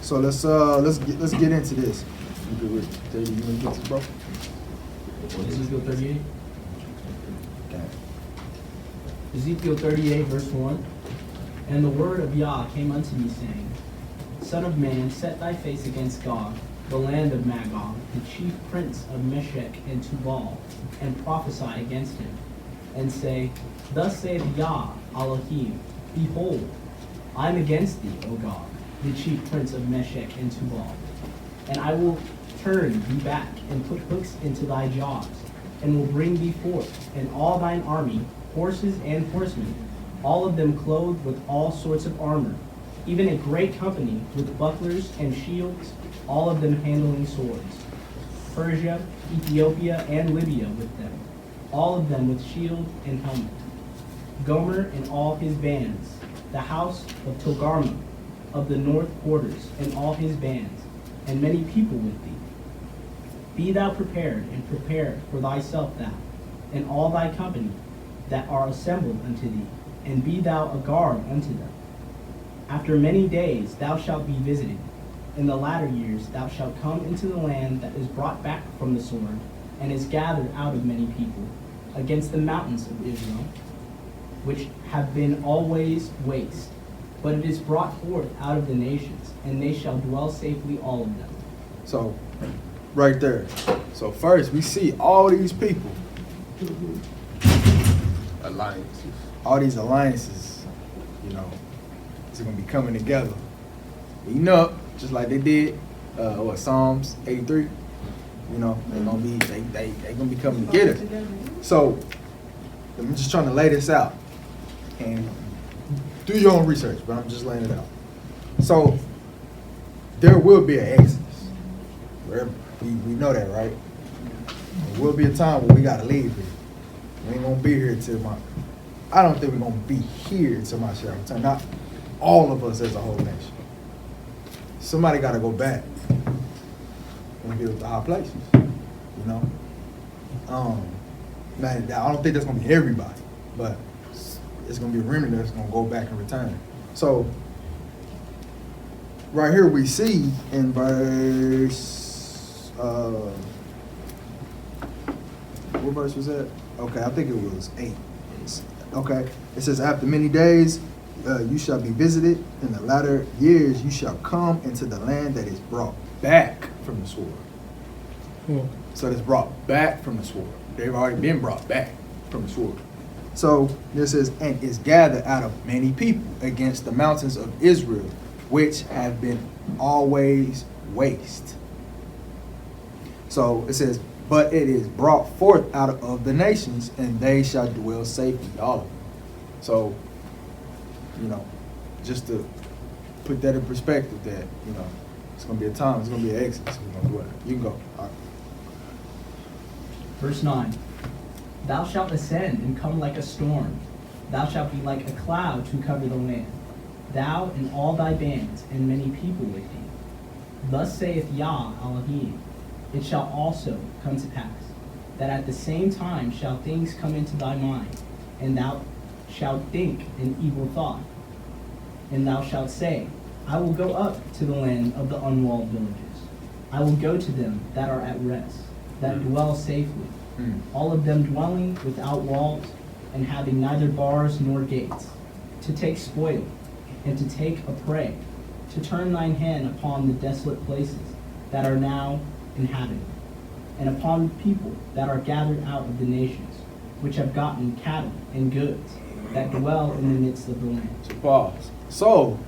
Speaker 2: So let's get into this. You good with JD? You want to get this, bro?
Speaker 12: Ezekiel 38.
Speaker 2: Okay.
Speaker 12: Ezekiel 38, verse 1. And the word of Yah came unto me, saying, Son of man, set thy face against Gog, the land of Magog, the chief prince of Meshech and Tubal, and prophesy against him, and say, Thus saith Yah, Elohim, Behold, I am against thee, O Gog, the chief prince of Meshech and Tubal. And I will turn thee back, and put hooks into thy jaws, and will bring thee forth, and all thine army, horses and horsemen, all of them clothed with all sorts of armor, even a great company with bucklers and shields, all of them handling swords. Persia, Ethiopia, and Libya with them, all of them with shield and helmet. Gomer and all his bands, the house of Togarmah of the north quarters and all his bands, and many people with thee. Be thou prepared, and prepare for thyself thou, and all thy company that are assembled unto thee, and be thou a guard unto them. After many days thou shalt be visited. In the latter years thou shalt come into the land that is brought back from the sword, and is gathered out of many people, against the mountains of Israel, which have been always waste. But it is brought forth out of the nations, and they shall dwell safely, all of them.
Speaker 2: So, right there. So first, we see all these people,
Speaker 3: Alliances.
Speaker 2: all these alliances, you know, it's gonna be coming together, meeting up, just like they did, Psalms 83. You know, they're gonna be they gonna be coming together. So, I'm just trying to lay this out, and do your own research, but I'm just laying it out. So, there will be an exodus. We know that, right? There will be a time when we gotta leave here. We ain't gonna be here till I don't think we're gonna be here till my share return. Not all of us as a whole nation. Somebody gotta go back and build the high places. You know? Man, I don't think that's gonna be everybody, but it's gonna be a remnant that's gonna go back and return. So right here we see in verse what verse was that? Okay, I think it was 8. Okay, it says, after many days you shall be visited, in the latter years you shall come into the land that is brought back from the sword. So it's brought back from the sword. They've already been brought back from the sword. So this is, and is gathered out of many people against the mountains of Israel, which have been always waste. So it says, but it is brought forth out of the nations, and they shall dwell safely, all of them. So, you know, just to put that in perspective, that, you know, it's going to be a time, it's going to be an exodus. We're going to do it. You can go. All right.
Speaker 12: Verse 9. Thou shalt ascend and come like a storm. Thou shalt be like a cloud to cover the land. Thou and all thy bands, and many people with thee. Thus saith Yah Elohim, it shall also come to pass, that at the same time shall things come into thy mind, and thou shalt think an evil thought. And thou shalt say, I will go up to the land of the unwalled villages. I will go to them that are at rest, that dwell safely, all of them dwelling without walls, and having neither bars nor gates, to take spoil, and to take a prey, to turn thine hand upon the desolate places that are now inhabited, and upon the people that are gathered out of the nations, which have gotten cattle and goods, that dwell in the midst of the land.
Speaker 2: So pause. So,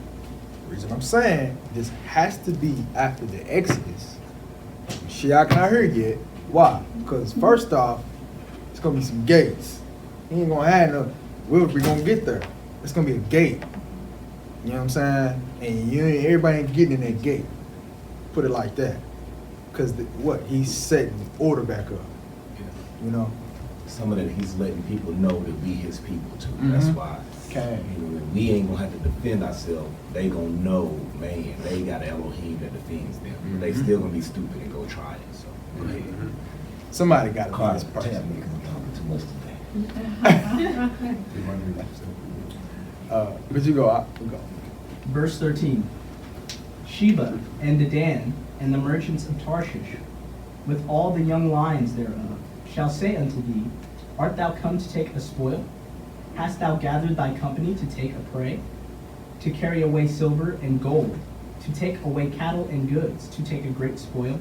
Speaker 2: the reason I'm saying this has to be after the Exodus. Shiach not here yet. Why? Because first off, it's gonna be some gates. He ain't gonna have no. We're gonna get there. It's gonna be a gate. You know what I'm saying? And everybody ain't getting in that gate. Put it like that. Because he's setting order back up. You know.
Speaker 7: Some of that he's letting people know that we his people too. That's why.
Speaker 2: Okay.
Speaker 7: You know, we ain't gonna have to defend ourselves. They gonna know, man, they got Elohim that defends them. But they still gonna be stupid and go try it. So go ahead.
Speaker 2: Somebody got to be this
Speaker 7: Tell
Speaker 2: person.
Speaker 7: me 'cause I'm talking too much today.
Speaker 2: But you go. You go.
Speaker 12: Verse 13. Sheba and Dedan and the merchants of Tarshish, with all the young lions thereof, shall say unto thee, art thou come to take a spoil? Hast thou gathered thy company to take a prey? To carry away silver and gold, to take away cattle and goods, to take a great spoil?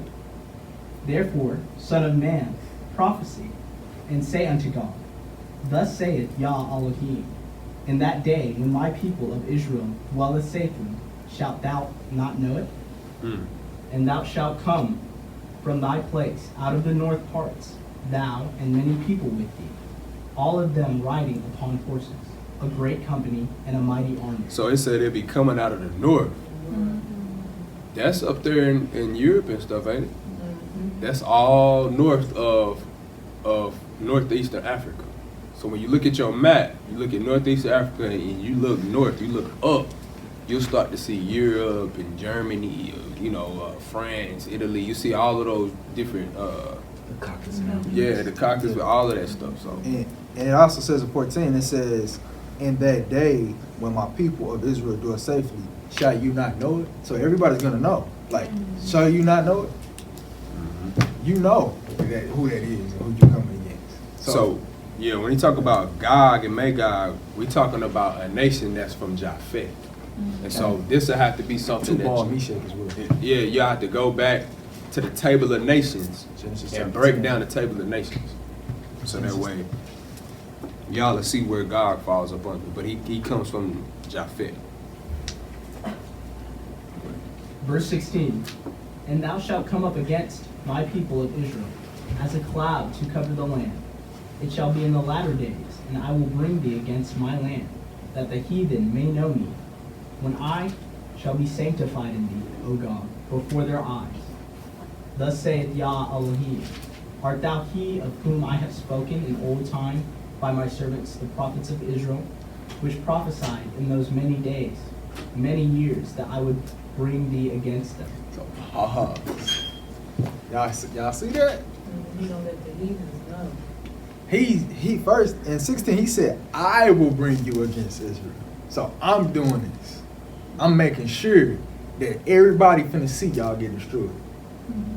Speaker 12: Therefore, son of man, prophesy, and say unto God, thus saith Yah Elohim, in that day when my people of Israel dwelleth safely, shalt thou not know it? And thou shalt come from thy place out of the north parts, thou and many people with thee, all of them riding upon horses, a great company and a mighty army.
Speaker 3: So it said it'd be coming out of the north. That's up there in Europe and stuff, ain't it? that's all north of northeastern Africa. So when you look at your map, you look at northeastern Africa and you look north, you look up, you'll start to see Europe and Germany, France, Italy. You see all of those different, the Caucasus, all of that stuff. So
Speaker 2: And it also says in 14, it says, in that day when my people of Israel dwell safely, shall you not know it? So everybody's gonna know. Like, shall you not know it? You know who that is and who you coming against.
Speaker 3: So, yeah, when you talk about Gog and Magog, we're talking about a nation that's from Japhet. And so this will have to be something
Speaker 2: Tubal
Speaker 3: that
Speaker 2: Meshach as well.
Speaker 3: you have to go back to the table of nations
Speaker 2: Genesis
Speaker 3: and
Speaker 2: chapter
Speaker 3: break
Speaker 2: 10.
Speaker 3: down the table of nations. So that way, y'all will see where God falls upon him. But he comes from Japhet.
Speaker 12: Verse 16, and thou shalt come up against my people of Israel as a cloud to cover the land. It shall be in the latter days, and I will bring thee against my land, that the heathen may know me, when I shall be sanctified in thee, O God, before their eyes. Thus saith Yah Elohim, art thou he of whom I have spoken in old time by my servants the prophets of Israel, which prophesied in those many days, many years, that I would bring thee against them?
Speaker 3: So,
Speaker 2: Y'all see that?
Speaker 8: He gonna let the heathens know.
Speaker 2: He first in 16 he said, I will bring you against Israel. So I'm doing this. I'm making sure that everybody finna see y'all get destroyed.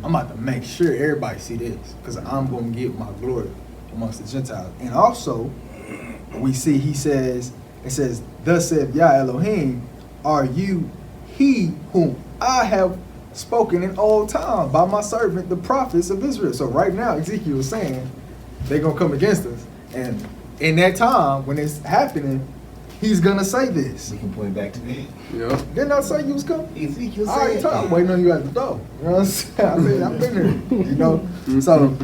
Speaker 2: I'm about to make sure everybody see this, because I'm gonna get my glory amongst the Gentiles. And also, we see it says, thus saith Yah Elohim, are you he whom I have spoken in old time by my servant, the prophets of Israel. So right now, Ezekiel is saying they're going to come against us. And in that time, when it's happening, he's going to say this.
Speaker 7: We can point back to that.
Speaker 3: yeah.
Speaker 2: Didn't I say you was coming?
Speaker 7: Ezekiel
Speaker 2: I already
Speaker 7: said,
Speaker 2: told you. I'm waiting on you at the door. You know what I'm saying? I mean, I've been there, So,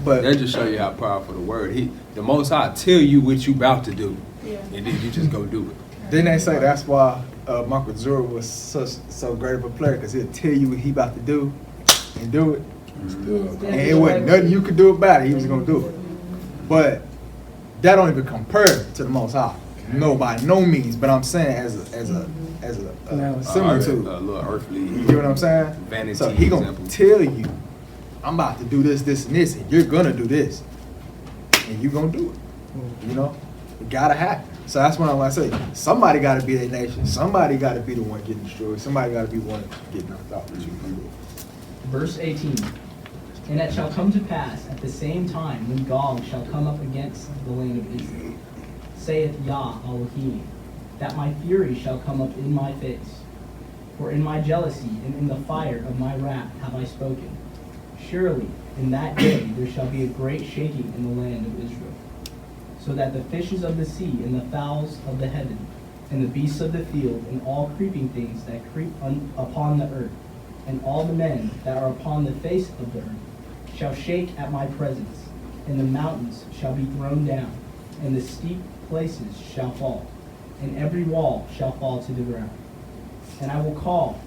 Speaker 2: but
Speaker 3: That just show you how powerful the word. The Most High tell you what you about to do,
Speaker 5: Yeah.
Speaker 3: and then you just go do it.
Speaker 2: didn't they say that's why Michael Jordan was so great of a player, because he'll tell you what he about to do and do it. And it wasn't nothing you could do about it. He was going to do it. But that don't even compare to the Most High. No, by no means. But I'm saying as a similitude.
Speaker 3: A little earthly.
Speaker 2: You get what I'm saying?
Speaker 3: Vanity
Speaker 2: So he gonna
Speaker 3: example.
Speaker 2: tell you, I'm about to do this, this, and this, and you're gonna do this, and you gonna do it. You know, it gotta happen. So that's what I'm gonna say. Somebody gotta be that nation. Somebody gotta be the one getting destroyed. Somebody gotta be the one getting knocked out.
Speaker 12: Verse 18, and it shall come to pass at the same time when Gog shall come up against the land of Israel, saith Yah Elohim, that my fury shall come up in my face. For in my jealousy and in the fire of my wrath have I spoken. Surely in that day there shall be a great shaking in the land of Israel, so that the fishes of the sea and the fowls of the heaven and the beasts of the field and all creeping things that creep upon the earth, and all the men that are upon the face of the earth shall shake at my presence, and the mountains shall be thrown down, and the steep places shall fall, and every wall shall fall to the ground. And I will call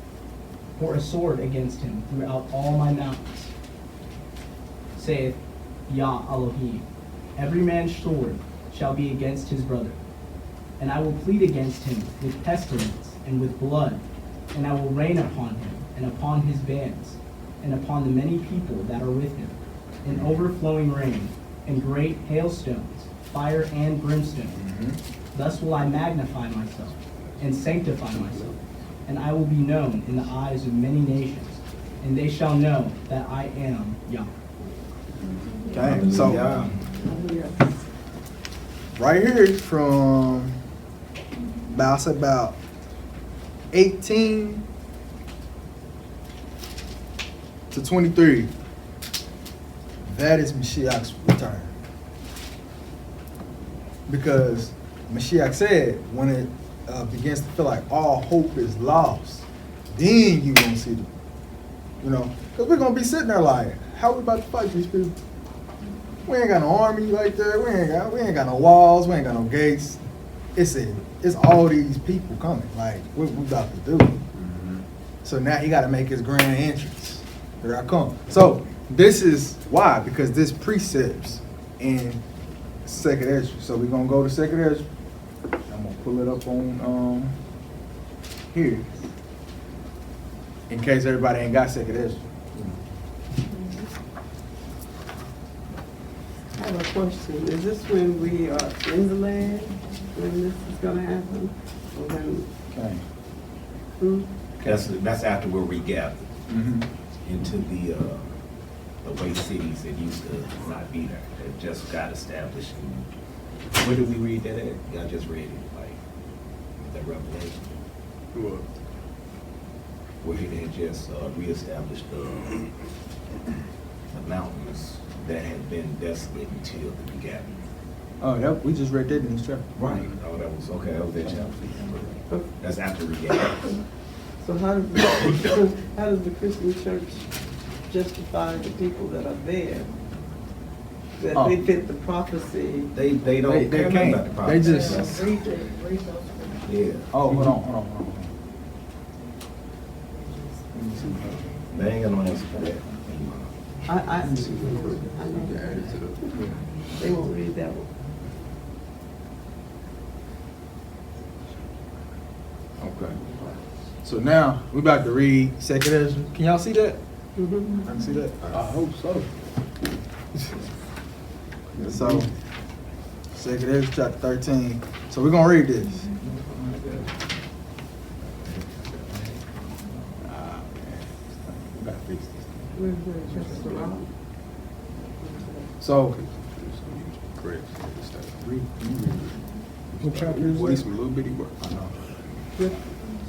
Speaker 12: for a sword against him throughout all my mountains, saith Yah Elohim. Every man's sword shall be against his brother. And I will plead against him with pestilence and with blood, and I will rain upon him and upon his bands, and upon the many people that are with him, an overflowing rain, and great hailstones, fire and brimstone. Thus will I magnify myself, and sanctify myself, and I will be known in the eyes of many nations, and they shall know that I am Yah.
Speaker 2: Okay, so right here from about 18 to 23, that is Mashiach's return. Because Mashiach said when it begins to feel like all hope is lost, then you gonna see them. You know, because we're gonna be sitting there like, how we about to fight these people? We ain't got no army right there. We ain't got no walls. We ain't got no gates. It's all these people coming. Like, what we about to do? So now he got to make his grand entrance. Here I come. So this is why, because this precepts in Second Ezra. So we're gonna go to Second Ezra. I'm gonna pull it up on here. In case everybody ain't got Second Ezra.
Speaker 11: I have a question. Is this when we are in the land, when this is gonna happen? Or when,
Speaker 2: Okay.
Speaker 7: That's after we're regathered
Speaker 2: Mm-hmm.
Speaker 7: into the way cities that used to not be there, that just got established. Where did we read that at? Y'all just read it, like, is that Revelation?
Speaker 3: What?
Speaker 7: Where he had just reestablished the mountains that had been desolate until the regathering.
Speaker 2: Oh, we just read that in this chapter.
Speaker 7: Right. Oh, that was, okay, that was that chapter. That's after regathering.
Speaker 11: so how does the Christian church justify the people that are there? That
Speaker 2: Oh.
Speaker 11: they fit the prophecy?
Speaker 7: They don't
Speaker 2: They
Speaker 7: care
Speaker 2: can't.
Speaker 7: about the
Speaker 2: They
Speaker 7: prophecy.
Speaker 2: just.
Speaker 5: Read those.
Speaker 7: Yeah.
Speaker 2: Oh, hold on.
Speaker 7: They ain't got no answer for that.
Speaker 11: I know. They won't read that one.
Speaker 2: Okay. So now we about to read Second Ezra. Can y'all see that?
Speaker 11: Mhm.
Speaker 2: I can see that.
Speaker 3: I hope so.
Speaker 2: So Second Ezra chapter 13. So we're gonna read this. Ah, man. We gotta fix this. So
Speaker 3: Correct.
Speaker 2: read.
Speaker 10: What chapter is
Speaker 3: Boy,
Speaker 10: that?
Speaker 3: some little bitty work.
Speaker 2: I know.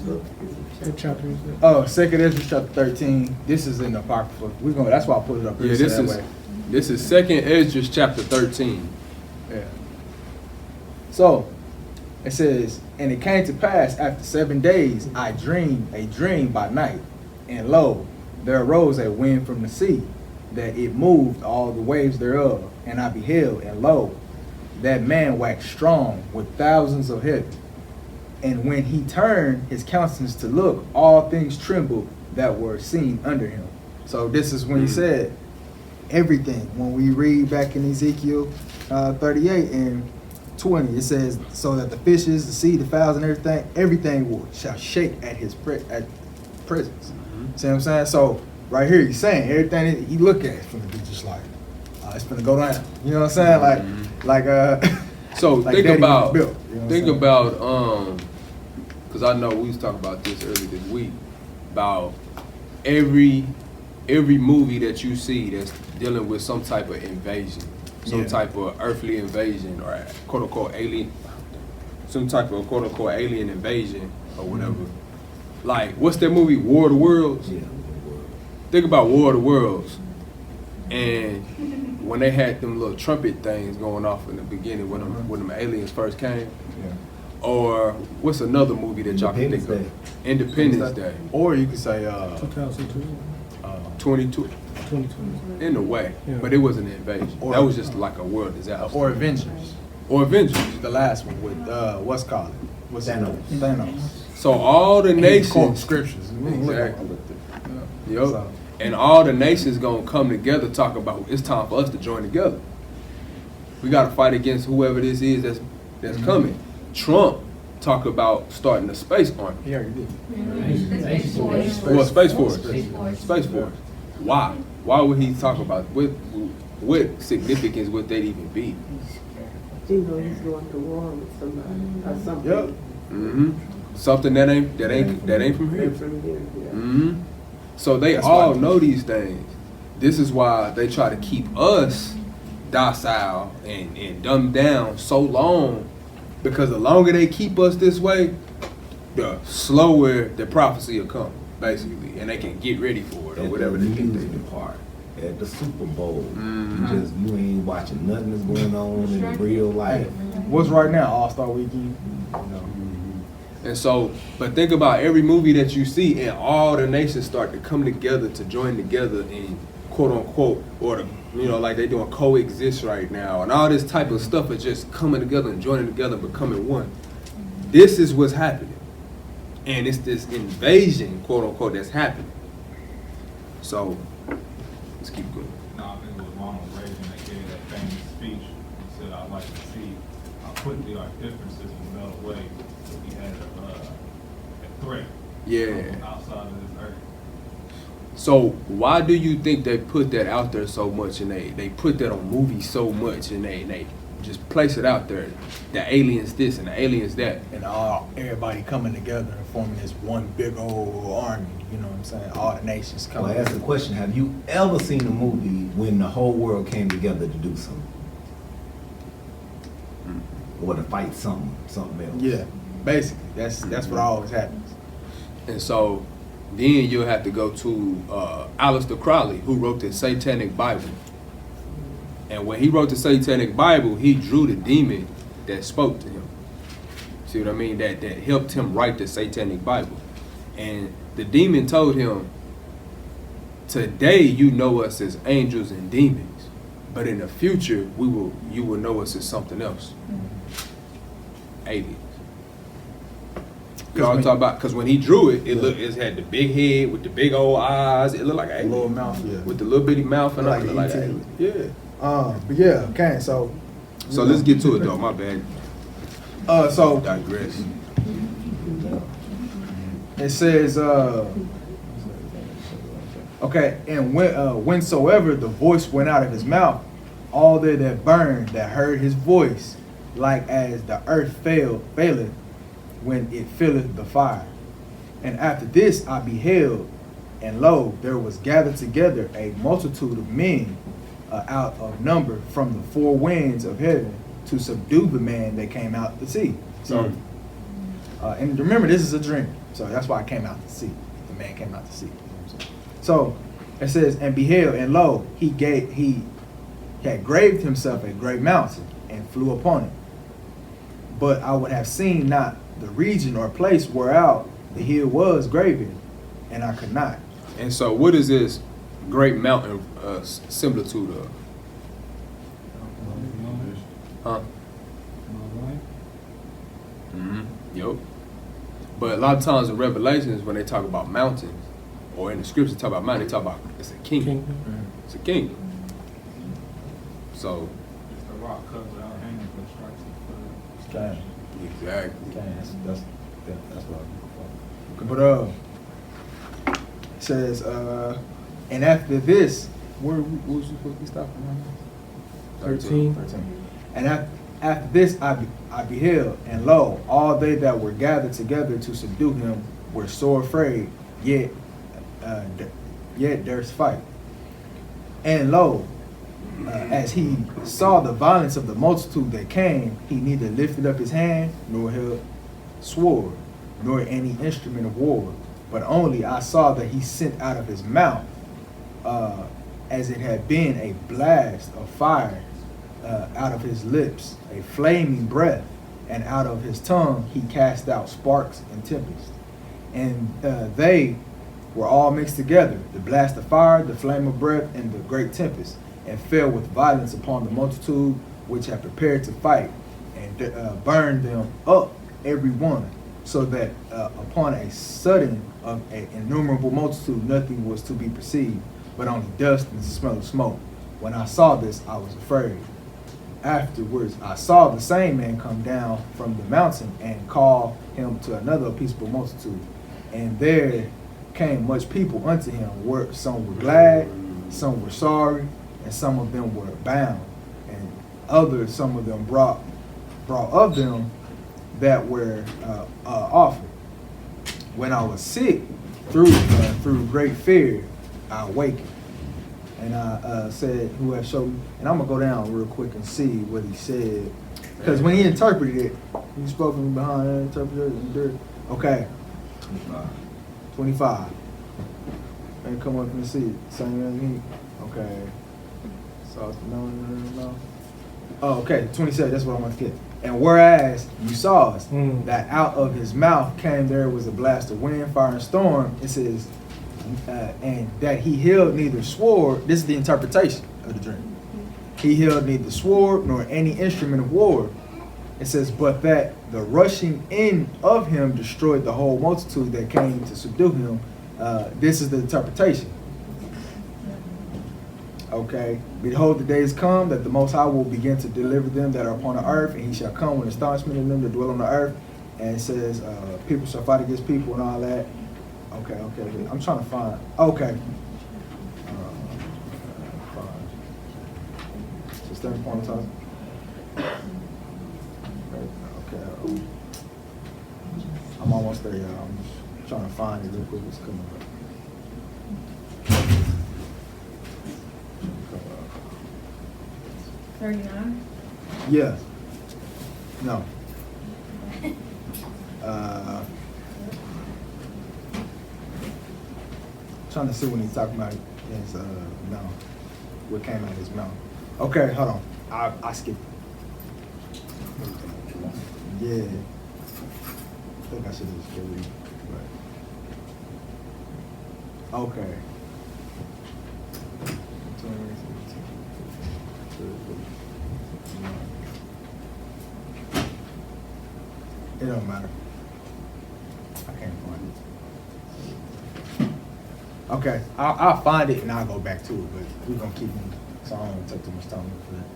Speaker 10: What chapter is that?
Speaker 2: Oh, Second Ezra chapter 13. This is in the Apocrypha. We're gonna. That's why I put it up here.
Speaker 3: Yeah,
Speaker 2: so
Speaker 3: this
Speaker 2: that
Speaker 3: is
Speaker 2: way.
Speaker 3: this is Second Ezra chapter 13.
Speaker 2: Yeah. So it says, and it came to pass after 7 days, I dreamed a dream by night, and lo, there arose a wind from the sea, that it moved all the waves thereof, and I beheld, and lo, that man waxed strong with thousands of heaven. And when he turned his countenance to look, all things trembled that were seen under him. So this is when he said everything. When we read back in Ezekiel 38 and 20, it says, so that the fishes, the sea, the fowls, and everything shall shake at his presence. See what I'm saying? So right here, he's saying everything that he look at is gonna be just like, it's gonna go down. You know what I'm saying? Like
Speaker 3: So
Speaker 2: like
Speaker 3: think
Speaker 2: Daddy
Speaker 3: about
Speaker 2: built, you know what I'm
Speaker 3: think
Speaker 2: saying?
Speaker 3: about because I know we was talking about this earlier this week about every movie that you see that's dealing with some type of invasion, some
Speaker 2: Yeah.
Speaker 3: type of earthly invasion or quote unquote alien, some type of quote unquote alien invasion or whatever. Like what's that movie War of the Worlds?
Speaker 7: Yeah.
Speaker 3: Think about War of the Worlds, and when they had them little trumpet things going off in the beginning when them aliens first came.
Speaker 2: Yeah.
Speaker 3: Or what's another movie that y'all can think of? Independence Day.
Speaker 2: Or you could say
Speaker 10: 2002,
Speaker 3: 22.
Speaker 10: 2020.
Speaker 3: In a way,
Speaker 10: Yeah.
Speaker 3: but it wasn't an invasion.
Speaker 2: Or-
Speaker 3: That was just like a world disaster.
Speaker 2: or Avengers.
Speaker 3: Or Avengers.
Speaker 2: The last one with what's called it? What's
Speaker 7: Thanos.
Speaker 2: Thanos.
Speaker 3: So all the
Speaker 2: And he quote
Speaker 3: nations,
Speaker 2: scriptures.
Speaker 3: Exactly.
Speaker 2: Yeah.
Speaker 3: Yup.
Speaker 2: So-
Speaker 3: And all the nations gonna come together, talk about it's time for us to join together. We gotta fight against whoever this is that's coming. Trump talk about starting a space army.
Speaker 2: He already did.
Speaker 3: Well, Space Force. Space Force. Why? Why would he talk about what significance would that even be?
Speaker 11: You know, he's going to war with somebody or something.
Speaker 2: Yep.
Speaker 3: Mm-hmm. Something that ain't from here.
Speaker 11: From here, yeah.
Speaker 3: Mm-hmm. So they
Speaker 2: That's
Speaker 3: all
Speaker 2: why-
Speaker 3: know these things. This is why they try to keep us docile and dumbed down so long, because the longer they keep us this way, the slower the prophecy will come, basically, and they can get ready for it or
Speaker 7: At
Speaker 3: whatever
Speaker 7: the
Speaker 3: they think they
Speaker 7: music
Speaker 3: do.
Speaker 7: part, at the Super Bowl,
Speaker 3: Mhm.
Speaker 7: you ain't watching nothing that's going on in real life.
Speaker 2: What's right now? All-Star Weekend.
Speaker 3: And so, but think about every movie that you see, and all the nations start to come together to join together and quote unquote, or the, like they doing coexist right now, and all this type of stuff is just coming together and joining together, becoming one. This is what's happening, and it's this invasion, quote unquote, that's happening. So Let's keep going.
Speaker 6: No, I think it was Ronald Reagan that gave that famous speech. He said, "I'd like to see how quickly our differences will melt away if we had a threat from outside of this earth."
Speaker 3: So why do you think they put that out there so much, and they put that on movies so much, and they just place it out there? The aliens this and the aliens that.
Speaker 2: And everybody coming together and forming this one big old army. You know what I'm saying? All the nations
Speaker 7: Well,
Speaker 2: coming.
Speaker 7: I ask the question, have you ever seen a movie when the whole world came together to do something? Or to fight something else?
Speaker 2: Yeah, basically. That's what always happens.
Speaker 3: And so then you'll have to go to Aleister Crowley, who wrote the Satanic Bible. And when he wrote the Satanic Bible, he drew the demon that spoke to him. See what I mean? That helped him write the Satanic Bible. And the demon told him, today you know us as angels and demons, but in the future you will know us as something else. Aliens. You all talk about, because when he drew it, it had the big head with the big old eyes. It looked like an
Speaker 2: Little mouth, yeah.
Speaker 3: with the little bitty mouth and
Speaker 2: Like
Speaker 3: all. Like
Speaker 2: E.T.
Speaker 3: alien. Yeah.
Speaker 2: But yeah, okay, so
Speaker 3: Let's get to it though. My bad.
Speaker 2: So
Speaker 3: Digress.
Speaker 2: it says, okay, and whensoever the voice went out of his mouth, all they that burned that heard his voice, like as the earth faileth when it filleth the fire. And after this I beheld, and lo, there was gathered together a multitude of men out of number from the four winds of heaven to subdue the man that came out to sea. So, and remember, this is a dream, so that's why I came out to sea. The man came out to sea. You know what I'm saying? So it says, and beheld, and lo, he had graved himself a great mountain and flew upon it. But I would have seen not the region or place whereout the hill was graven, and I could not.
Speaker 3: And so, what is this great mountain similitude of? Huh? Yep. But a lot of times in Revelations, when they talk about mountains, or in the scriptures talk about mountain, they talk about it's a kingdom. It's a kingdom. So.
Speaker 6: It's the rock cut without hanging, but strikes the foot.
Speaker 2: Okay.
Speaker 3: Exactly.
Speaker 2: Okay, that's what I'm looking for. But it says, and after this, where was you supposed to be stopping?
Speaker 10: 13.
Speaker 2: And after this I beheld, and lo, all they that were gathered together to subdue him were sore afraid, yet durst fight. And lo, as he saw the violence of the multitude that came, he neither lifted up his hand, nor held sword, nor any instrument of war, but only I saw that he sent out of his mouth, as it had been a blast of fire, out of his lips, a flaming breath, and out of his tongue he cast out sparks and tempests. And they were all mixed together, the blast of fire, the flame of breath, and the great tempest, and fell with violence upon the multitude which had prepared to fight, and burned them up every one, so that upon a sudden of an innumerable multitude nothing was to be perceived, but only dust and the smell of smoke. When I saw this, I was afraid. Afterwards, I saw the same man come down from the mountain and call him to another peaceable multitude. And there came much people unto him, where some were glad, some were sorry, and some of them were bound, and others, some of them brought of them that were offered. When I was sick, through great fear, I awakened. And I said, who has showed me? And I'm going to go down real quick and see what he said. Because when he interpreted it, he spoke from behind and interpreted it. Okay. 25. And come up and see it. Same as me. Okay. So, no. Oh, okay. 27. That's what I want to get. And whereas you saw us, that out of his mouth came there was a blast of wind, fire, and storm. It says, and that he held neither sword. This is the interpretation of the dream. He held neither sword nor any instrument of war. It says, but that the rushing in of him destroyed the whole multitude that came to subdue him. This is the interpretation. Okay. Behold, the days come that the Most High will begin to deliver them that are upon the earth, and he shall come with astonishment in them that dwell on the earth. And it says, people shall fight against people and all that. Okay. I'm trying to find. Okay. Just 30 point time. Okay. I'm almost there, y'all. I'm just trying to find it real quick. It's coming up.
Speaker 5: 39?
Speaker 2: Yeah. No. Trying to see when he's talking about his mouth. What came out of his mouth. Okay, hold on. I skipped. Yeah. I think I should have just read. But okay. It don't matter. I can't find it. Okay, I'll find it and I'll go back to it, but we're gonna keep moving, so I don't want to take too much time for that.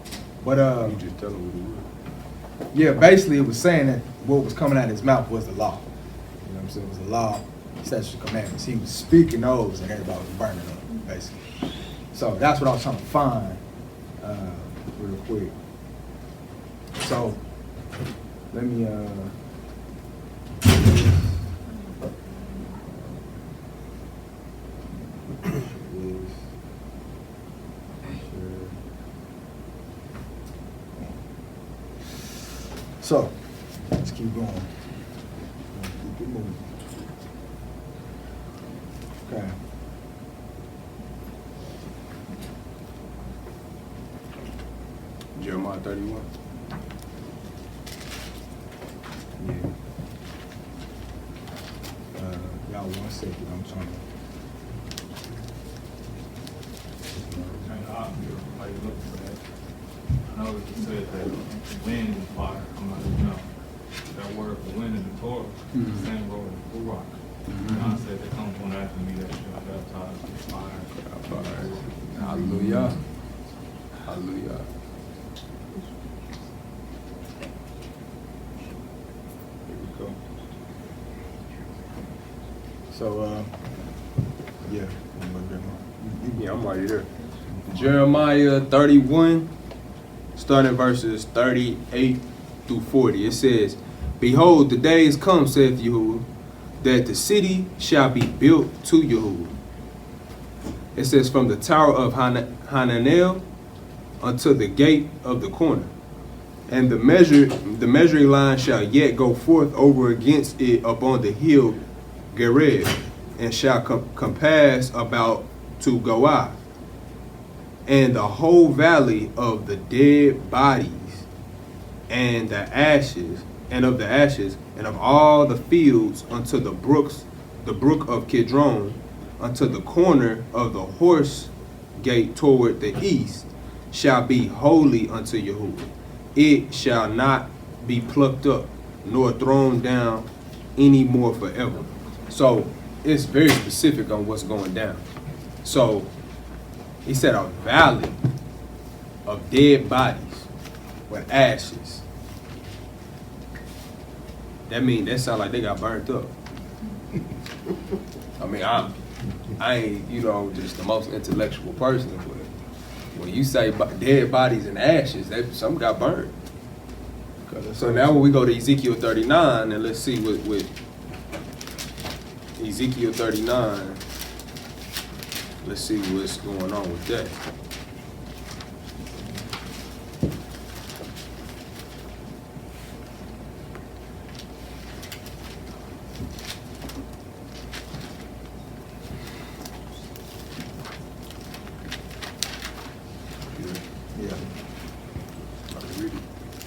Speaker 2: But
Speaker 3: You just tell them what it was.
Speaker 2: yeah, basically it was saying that what was coming out of his mouth was the law. You know what I'm saying? It was the law, statutes, and commandments. He was speaking those, and everybody was burning them, basically. So that's what I was trying to find real quick. So let me so let's keep going. Keep it moving. Okay.
Speaker 3: Jeremiah 31.
Speaker 2: Yeah. Y'all 1 second. I'm trying to.
Speaker 6: And I look for that. I know that you said that wind and fire come out of his mouth. That word for wind in the Torah is the same word as Ruach. God said that comes one after me that shall baptize with fire.
Speaker 3: Hallelujah. Hallelujah.
Speaker 2: Here we go. So, yeah.
Speaker 3: Yeah, I'm already there. Jeremiah 31, starting verses 38 through 40. It says, Behold, the days come, saith Yahuwah, that the city shall be built to Yahuwah. It says, from the tower of Hananel unto the gate of the corner. And the measuring line shall yet go forth over against it upon the hill Gered, and shall compass about to Goah. And the whole valley of the dead bodies and the ashes, and of all the fields unto the brook of Kidron, unto the corner of the horse gate toward the east, shall be holy unto Yahuwah. It shall not be plucked up, nor thrown down any more forever. So it's very specific on what's going down. So he said a valley of dead bodies with ashes. That sounds like they got burnt up. I mean, I ain't, just the most intellectual person, but when you say dead bodies and ashes, some got burned. So now when we go to Ezekiel 39, and let's see with Ezekiel 39, let's see what's going on with that.
Speaker 2: Yeah.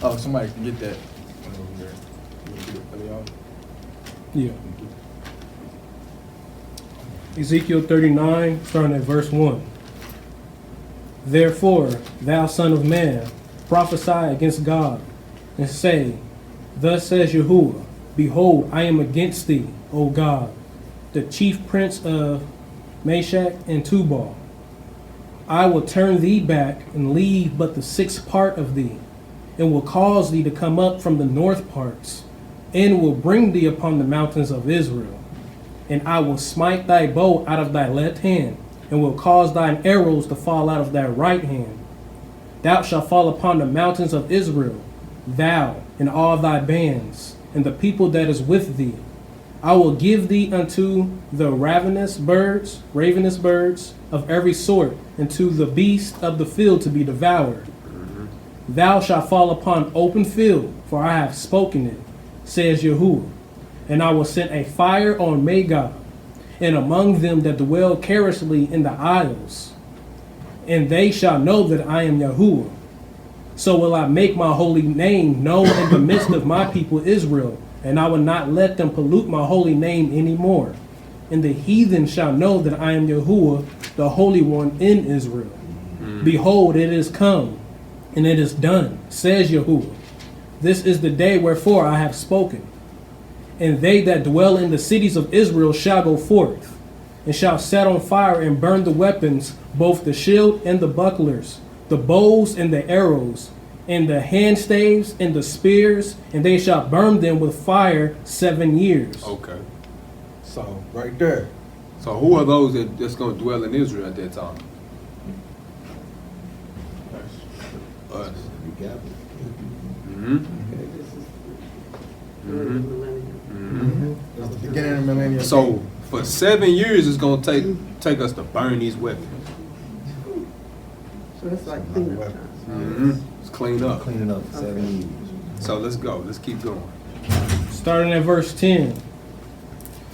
Speaker 2: Oh, somebody can get that one over there. You want to get it for y'all?
Speaker 10: Yeah. Ezekiel 39, starting at verse 1. Therefore, thou son of man, prophesy against God, and say, Thus says Yahuwah, Behold, I am against thee, O God, the chief prince of Meshach and Tubal. I will turn thee back and leave but the sixth part of thee, and will cause thee to come up from the north parts, and will bring thee upon the mountains of Israel. And I will smite thy bow out of thy left hand, and will cause thine arrows to fall out of thy right hand. Thou shalt fall upon the mountains of Israel, thou and all thy bands, and the people that is with thee. I will give thee unto the ravenous birds of every sort, and to the beasts of the field to be devoured. Thou shalt fall upon open field, for I have spoken it, says Yahuwah. And I will send a fire on Magog, and among them that dwell carelessly in the isles. And they shall know that I am Yahuwah. So will I make my holy name known in the midst of my people Israel, and I will not let them pollute my holy name anymore. And the heathen shall know that I am Yahuwah, the Holy One in Israel. Behold, it is come, and it is done, says Yahuwah. This is the day wherefore I have spoken. And they that dwell in the cities of Israel shall go forth, and shall set on fire and burn the weapons, both the shield and the bucklers, the bows and the arrows, and the handstaves and the spears, and they shall burn them with fire 7 years.
Speaker 3: Okay.
Speaker 2: So, right there.
Speaker 3: So who are those that's going to dwell in Israel at that time? Us. Mm-hmm.
Speaker 11: Okay, this is millennial.
Speaker 2: That's the beginning of the millennial.
Speaker 3: So for 7 years, it's going to take us to burn these weapons.
Speaker 11: So it's like cleanup time.
Speaker 3: Mm-hmm. It's clean up.
Speaker 7: Cleaning up 7 years.
Speaker 3: So let's go. Let's keep going.
Speaker 10: Starting at verse 10.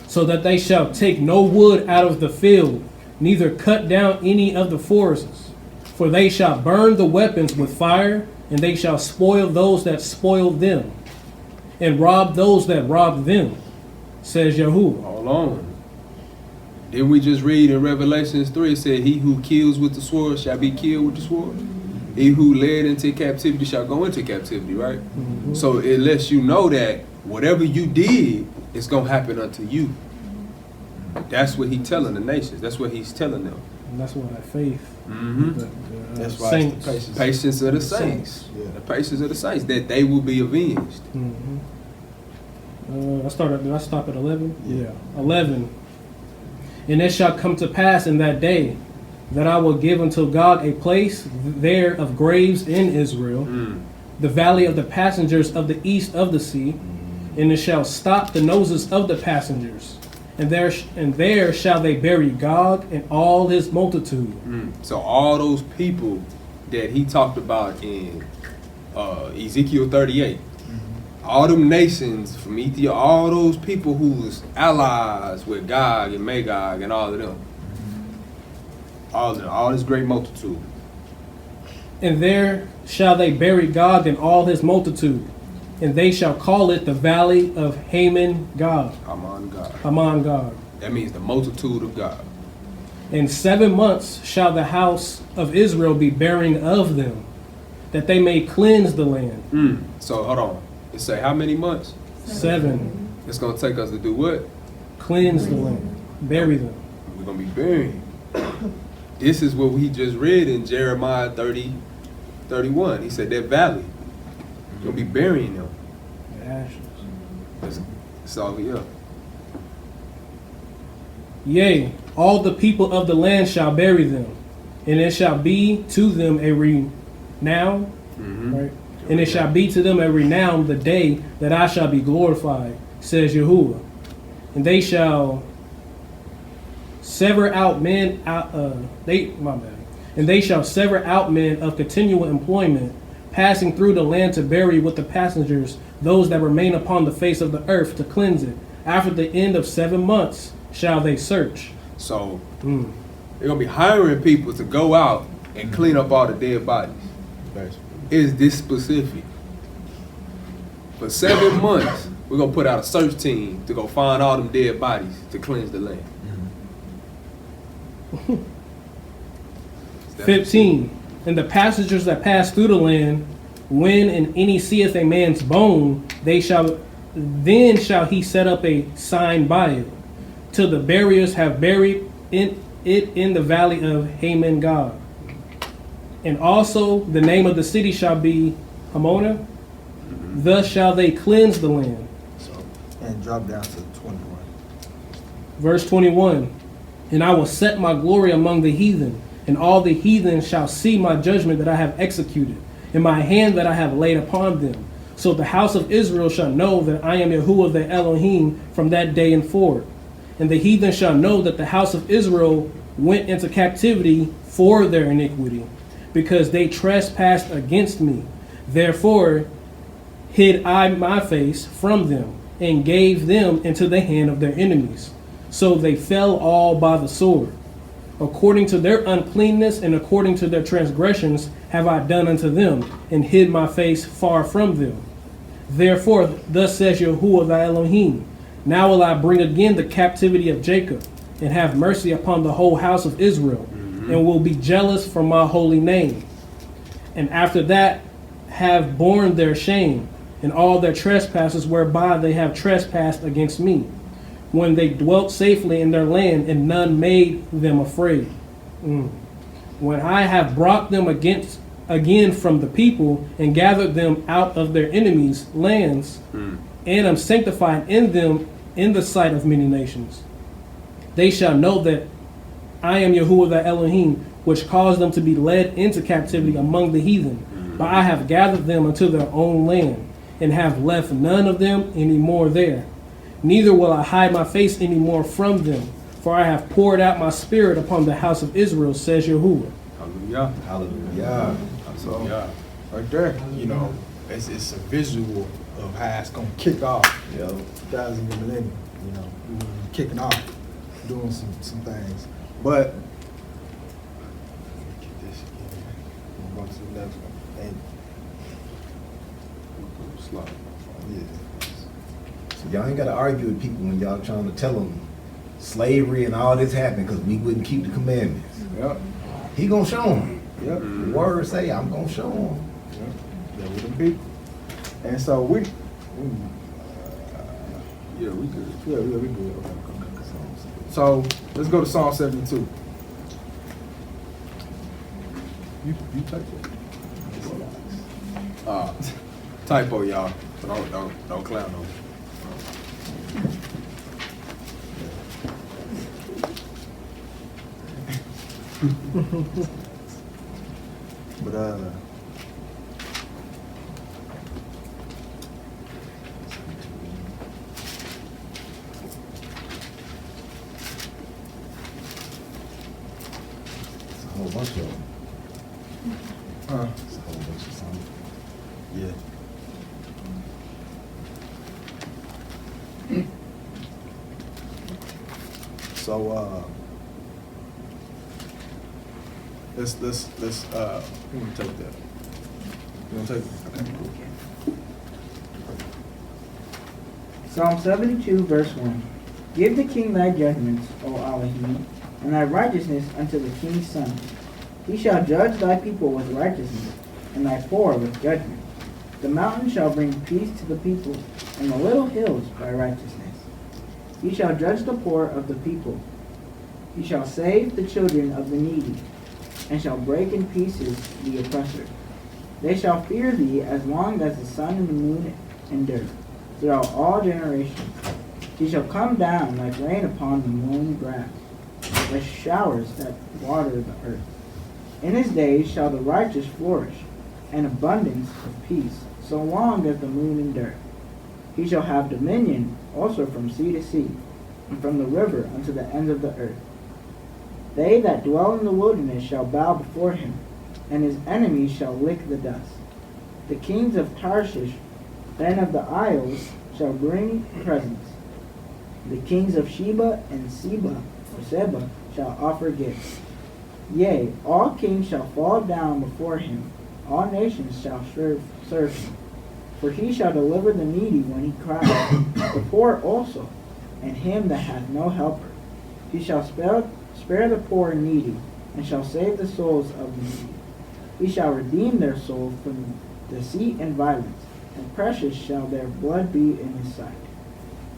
Speaker 10: So that they shall take no wood out of the field, neither cut down any of the forests. For they shall burn the weapons with fire, and they shall spoil those that spoil them, and rob those that rob them, says Yahuwah.
Speaker 3: Hold on. Didn't we just read in Revelations 3, it said, he who kills with the sword shall be killed with the sword. He who led into captivity shall go into captivity, right?
Speaker 10: Mm-hmm.
Speaker 3: So it lets you know that whatever you did, it's going to happen unto you. That's what he's telling the nations. That's what he's telling them.
Speaker 10: And that's what that faith.
Speaker 3: Mm-hmm.
Speaker 2: That's why
Speaker 10: saints.
Speaker 2: it's the
Speaker 3: Patience of the saints.
Speaker 2: Yeah.
Speaker 3: The patience of the saints, that they will be avenged.
Speaker 10: Mm-hmm. Did I stop at 11?
Speaker 2: Yeah.
Speaker 10: 11. And it shall come to pass in that day that I will give unto God a place there of graves in Israel, the valley of the passengers of the east of the sea, and it shall stop the noses of the passengers. And there shall they bury Gog and all his multitude.
Speaker 3: So all those people that he talked about in Ezekiel 38, all them nations from Ethiopia, all those people who was allies with Gog and Magog and all of them, all this great multitude.
Speaker 10: And there shall they bury Gog and all his multitude, and they shall call it the valley of Haman Gog. Haman Gog.
Speaker 3: That means the multitude of God.
Speaker 10: In 7 months shall the house of Israel be burying of them, that they may cleanse the land.
Speaker 3: So hold on. It say how many months?
Speaker 10: 7.
Speaker 3: It's going to take us to do what?
Speaker 10: Cleanse the land. Bury them.
Speaker 3: We're going to be burying. This is what we just read in Jeremiah 30:31. He said that valley. You're going to be burying them.
Speaker 10: The ashes.
Speaker 3: It's all here.
Speaker 10: Yea, all the people of the land shall bury them, and it shall be to them a renown, right? And it shall be to them a renown the day that I shall be glorified, says Yahuwah. And they shall sever out men and they shall sever out men of continual employment, passing through the land to bury with the passengers those that remain upon the face of the earth to cleanse it. After the end of 7 months shall they search.
Speaker 3: So they're going to be hiring people to go out and clean up all the dead bodies. Is this specific? For 7 months, we're going to put out a search team to go find all them dead bodies to cleanse the land.
Speaker 10: 15. And the passengers that pass through the land, when in any seeth a man's bone, then shall he set up a sign by it, till the buriers have buried it in the valley of Haman Gog. And also the name of the city shall be Hamona. Thus shall they cleanse the land.
Speaker 2: So, and drop down to 21.
Speaker 10: Verse 21. And I will set my glory among the heathen, and all the heathen shall see my judgment that I have executed, and my hand that I have laid upon them. So the house of Israel shall know that I am Yahuwah the Elohim from that day and forward. And the heathen shall know that the house of Israel went into captivity for their iniquity, because they trespassed against me. Therefore hid I my face from them, and gave them into the hand of their enemies. So they fell all by the sword. According to their uncleanness and according to their transgressions have I done unto them, and hid my face far from them. Therefore, thus says Yahuwah thy Elohim, now will I bring again the captivity of Jacob, and have mercy upon the whole house of Israel, and will be jealous for my holy name. And after that have borne their shame, and all their trespasses whereby they have trespassed against me, when they dwelt safely in their land, and none made them afraid. When I have brought them again from the people, and gathered them out of their enemies' lands, and am sanctified in them in the sight of many nations, they shall know that I am Yahuwah the Elohim, which caused them to be led into captivity among the heathen. But I have gathered them unto their own land, and have left none of them any more there. Neither will I hide my face any more from them, for I have poured out my spirit upon the house of Israel, says Yahuwah.
Speaker 3: Hallelujah.
Speaker 7: Hallelujah.
Speaker 2: So, right there, you know, it's a visual of how it's going to kick off. 2000-year millennium, you know, we're gonna be kicking off, doing some things. But, get this again. We'll go to the next one. And,
Speaker 3: Slow.
Speaker 2: yeah.
Speaker 7: So y'all ain't got to argue with people when y'all trying to tell them slavery and all this happened because we wouldn't keep the commandments.
Speaker 2: Yep.
Speaker 7: He gonna show them.
Speaker 2: Yep.
Speaker 7: The word say, I'm gonna show them.
Speaker 2: Yep. Yeah, with them people. And so we
Speaker 3: Yeah, we good.
Speaker 2: yeah, we good. Okay. So let's go to Psalm 72. You take it.
Speaker 3: Typo, y'all. Don't clown on me.
Speaker 2: But
Speaker 7: It's a whole bunch of them. It's a whole bunch of songs.
Speaker 2: yeah. So let's who wanna take that? You wanna take it? Okay, cool.
Speaker 9: Psalm 72, verse 1. Give the king thy judgments, O Elohim, and thy righteousness unto the king's son. He shall judge thy people with righteousness, and thy poor with judgment. The mountain shall bring peace to the people, and the little hills by righteousness. He shall judge the poor of the people. He shall save the children of the needy, and shall break in pieces the oppressor. They shall fear thee as long as the sun and the moon endure, throughout all generations. He shall come down like rain upon the mown grass, like showers that water the earth. In his days shall the righteous flourish, and abundance of peace, so long as the moon endure. He shall have dominion also from sea to sea, and from the river unto the ends of the earth. They that dwell in the wilderness shall bow before him, and his enemies shall lick the dust. The kings of Tarshish and of the isles shall bring presents. The kings of Sheba and Seba shall offer gifts. Yea, all kings shall fall down before him, all nations shall serve him. For he shall deliver the needy when he cries, the poor also, and him that hath no helper. He shall spare the poor and needy, and shall save the souls of the needy. He shall redeem their souls from deceit and violence, and precious shall their blood be in his sight.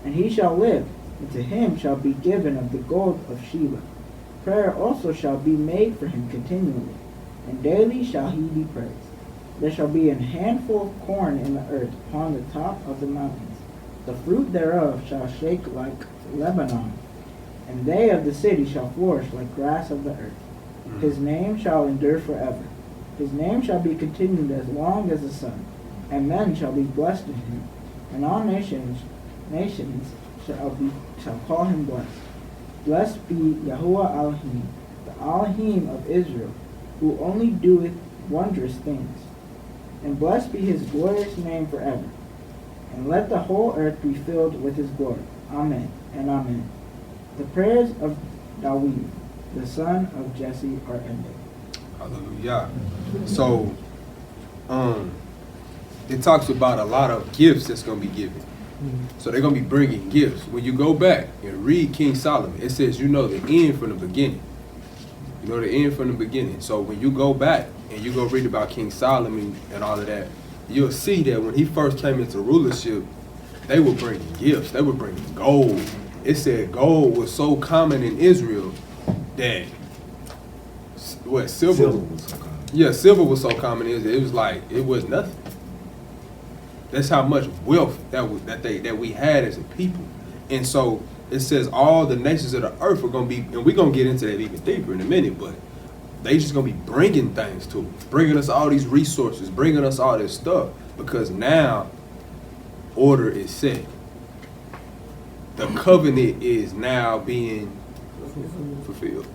Speaker 9: And he shall live, and to him shall be given of the gold of Sheba. Prayer also shall be made for him continually. and daily shall he be praised. There shall be an handful of corn in the earth upon the top of the mountains. The fruit thereof shall shake like Lebanon, and they of the city shall flourish like grass of the earth. His name shall endure forever. His name shall be continued as long as the sun, and men shall be blessed in him, and all nations shall call him blessed. Blessed be Yahuwah Elohim, the Elohim of Israel, who only doeth wondrous things. And blessed be his glorious name forever. And let the whole earth be filled with his glory. Amen and amen. The prayers of Dawid, the son of Jesse, are ended.
Speaker 3: Hallelujah. So, it talks about a lot of gifts that's going to be given. So they're going to be bringing gifts. When you go back and read King Solomon, it says you know the end from the beginning. You know the end from the beginning. So when you go back and you go read about King Solomon and all of that, you'll see that when he first came into rulership, they were bringing gifts. They were bringing gold. It said gold was so common in Israel that silver
Speaker 7: was so common.
Speaker 3: Yeah, silver was so common in Israel. It was like it was nothing. That's how much wealth that we had as a people. And so it says all the nations of the earth are going to be, and we're going to get into that even deeper in a minute, but they just going to be bringing things to us, bringing us all these resources, bringing us all this stuff, because now order is set. The covenant is now being fulfilled.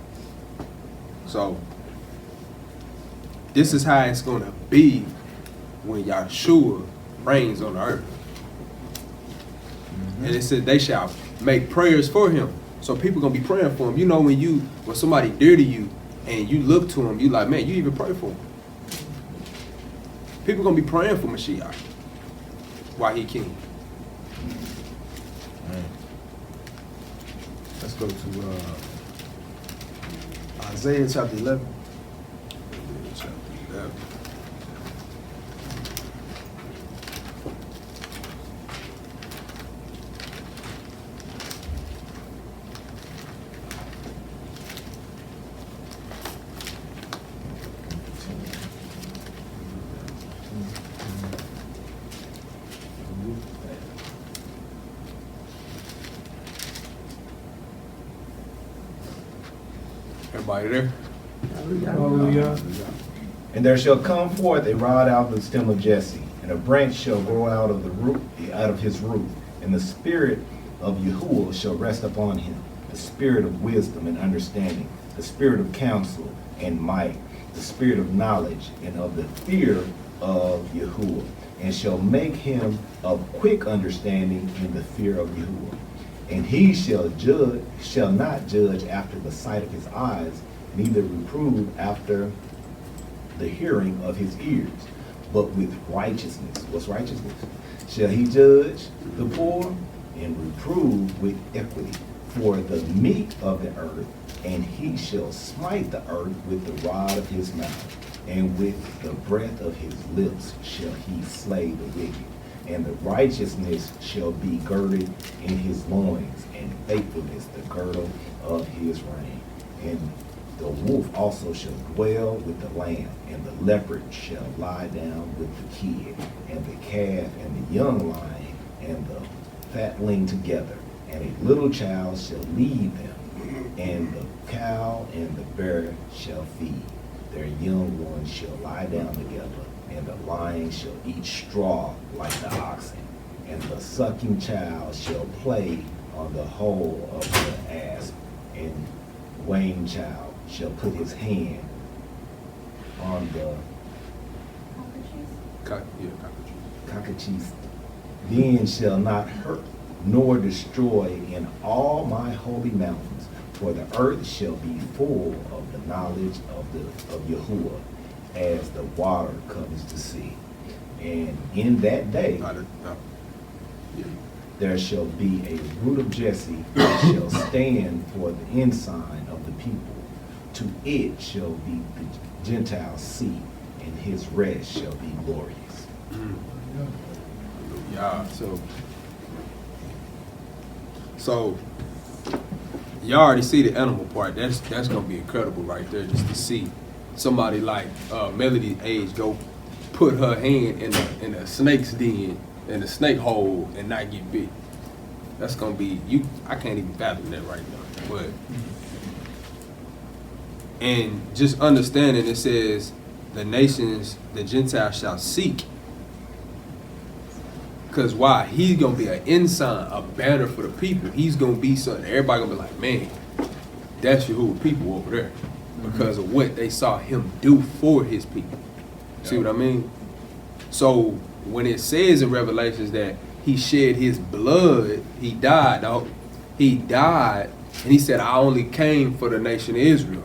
Speaker 3: So this is how it's going to be when Yahshua reigns on the earth. And it said they shall make prayers for him. So people gonna be praying for him. You know, when somebody dear to you and you look to him, you like, man, you even pray for him. People gonna be praying for Mashiach while he king.
Speaker 2: Let's go to Isaiah chapter 11.
Speaker 3: Chapter 11. Everybody there?
Speaker 10: Hallelujah.
Speaker 7: And there shall come forth a rod out of the stem of Jesse, and a branch shall grow out of the root, out of his root, and the spirit of Yahuwah shall rest upon him, the spirit of wisdom and understanding, the spirit of counsel and might, the spirit of knowledge and of the fear of Yahuwah, and shall make him of quick understanding in the fear of Yahuwah. And he shall not judge after the sight of his eyes, neither reprove after the hearing of his ears, but with righteousness. What's righteousness? Shall he judge the poor and reprove with equity for the meat of the earth, and he shall smite the earth with the rod of his mouth, and with the breath of his lips shall he slay the wicked. And the righteousness shall be girded in his loins, and faithfulness the girdle of his reign. And the wolf also shall dwell with the lamb, and the leopard shall lie down with the kid, and the calf and the young lion and the fatling together, and a little child shall lead them, and the cow and the bear shall feed. Their young ones shall lie down together, and the lion shall eat straw like the oxen, and the sucking child shall play on the hole of the asp, and weaned child shall put his hand on the cockatrice. Then shall not hurt nor destroy in all my holy mountains, for the earth shall be full of the knowledge of Yahuwah, as the water covers the sea. And in that day there shall be a root of Jesse that shall stand for the ensign of the people. To it shall be the Gentiles see, and his rest shall be glorious.
Speaker 3: Yeah. So you already see the animal part. That's gonna be incredible right there, just to see somebody like Melody's age go put her hand in a snake's den, in a snake hole, and not get bit. That's gonna be I can't even fathom that right now. But and just understanding it says the nations, the Gentiles shall seek. Cause why? He's gonna be an ensign, a banner for the people. He's gonna be something. Everybody gonna be like, man, that's Yahuwah people over there, because of what they saw him do for his people. See what I mean? So when it says in Revelations that he shed his blood, he died, dog. He died, and he said, I only came for the nation of Israel.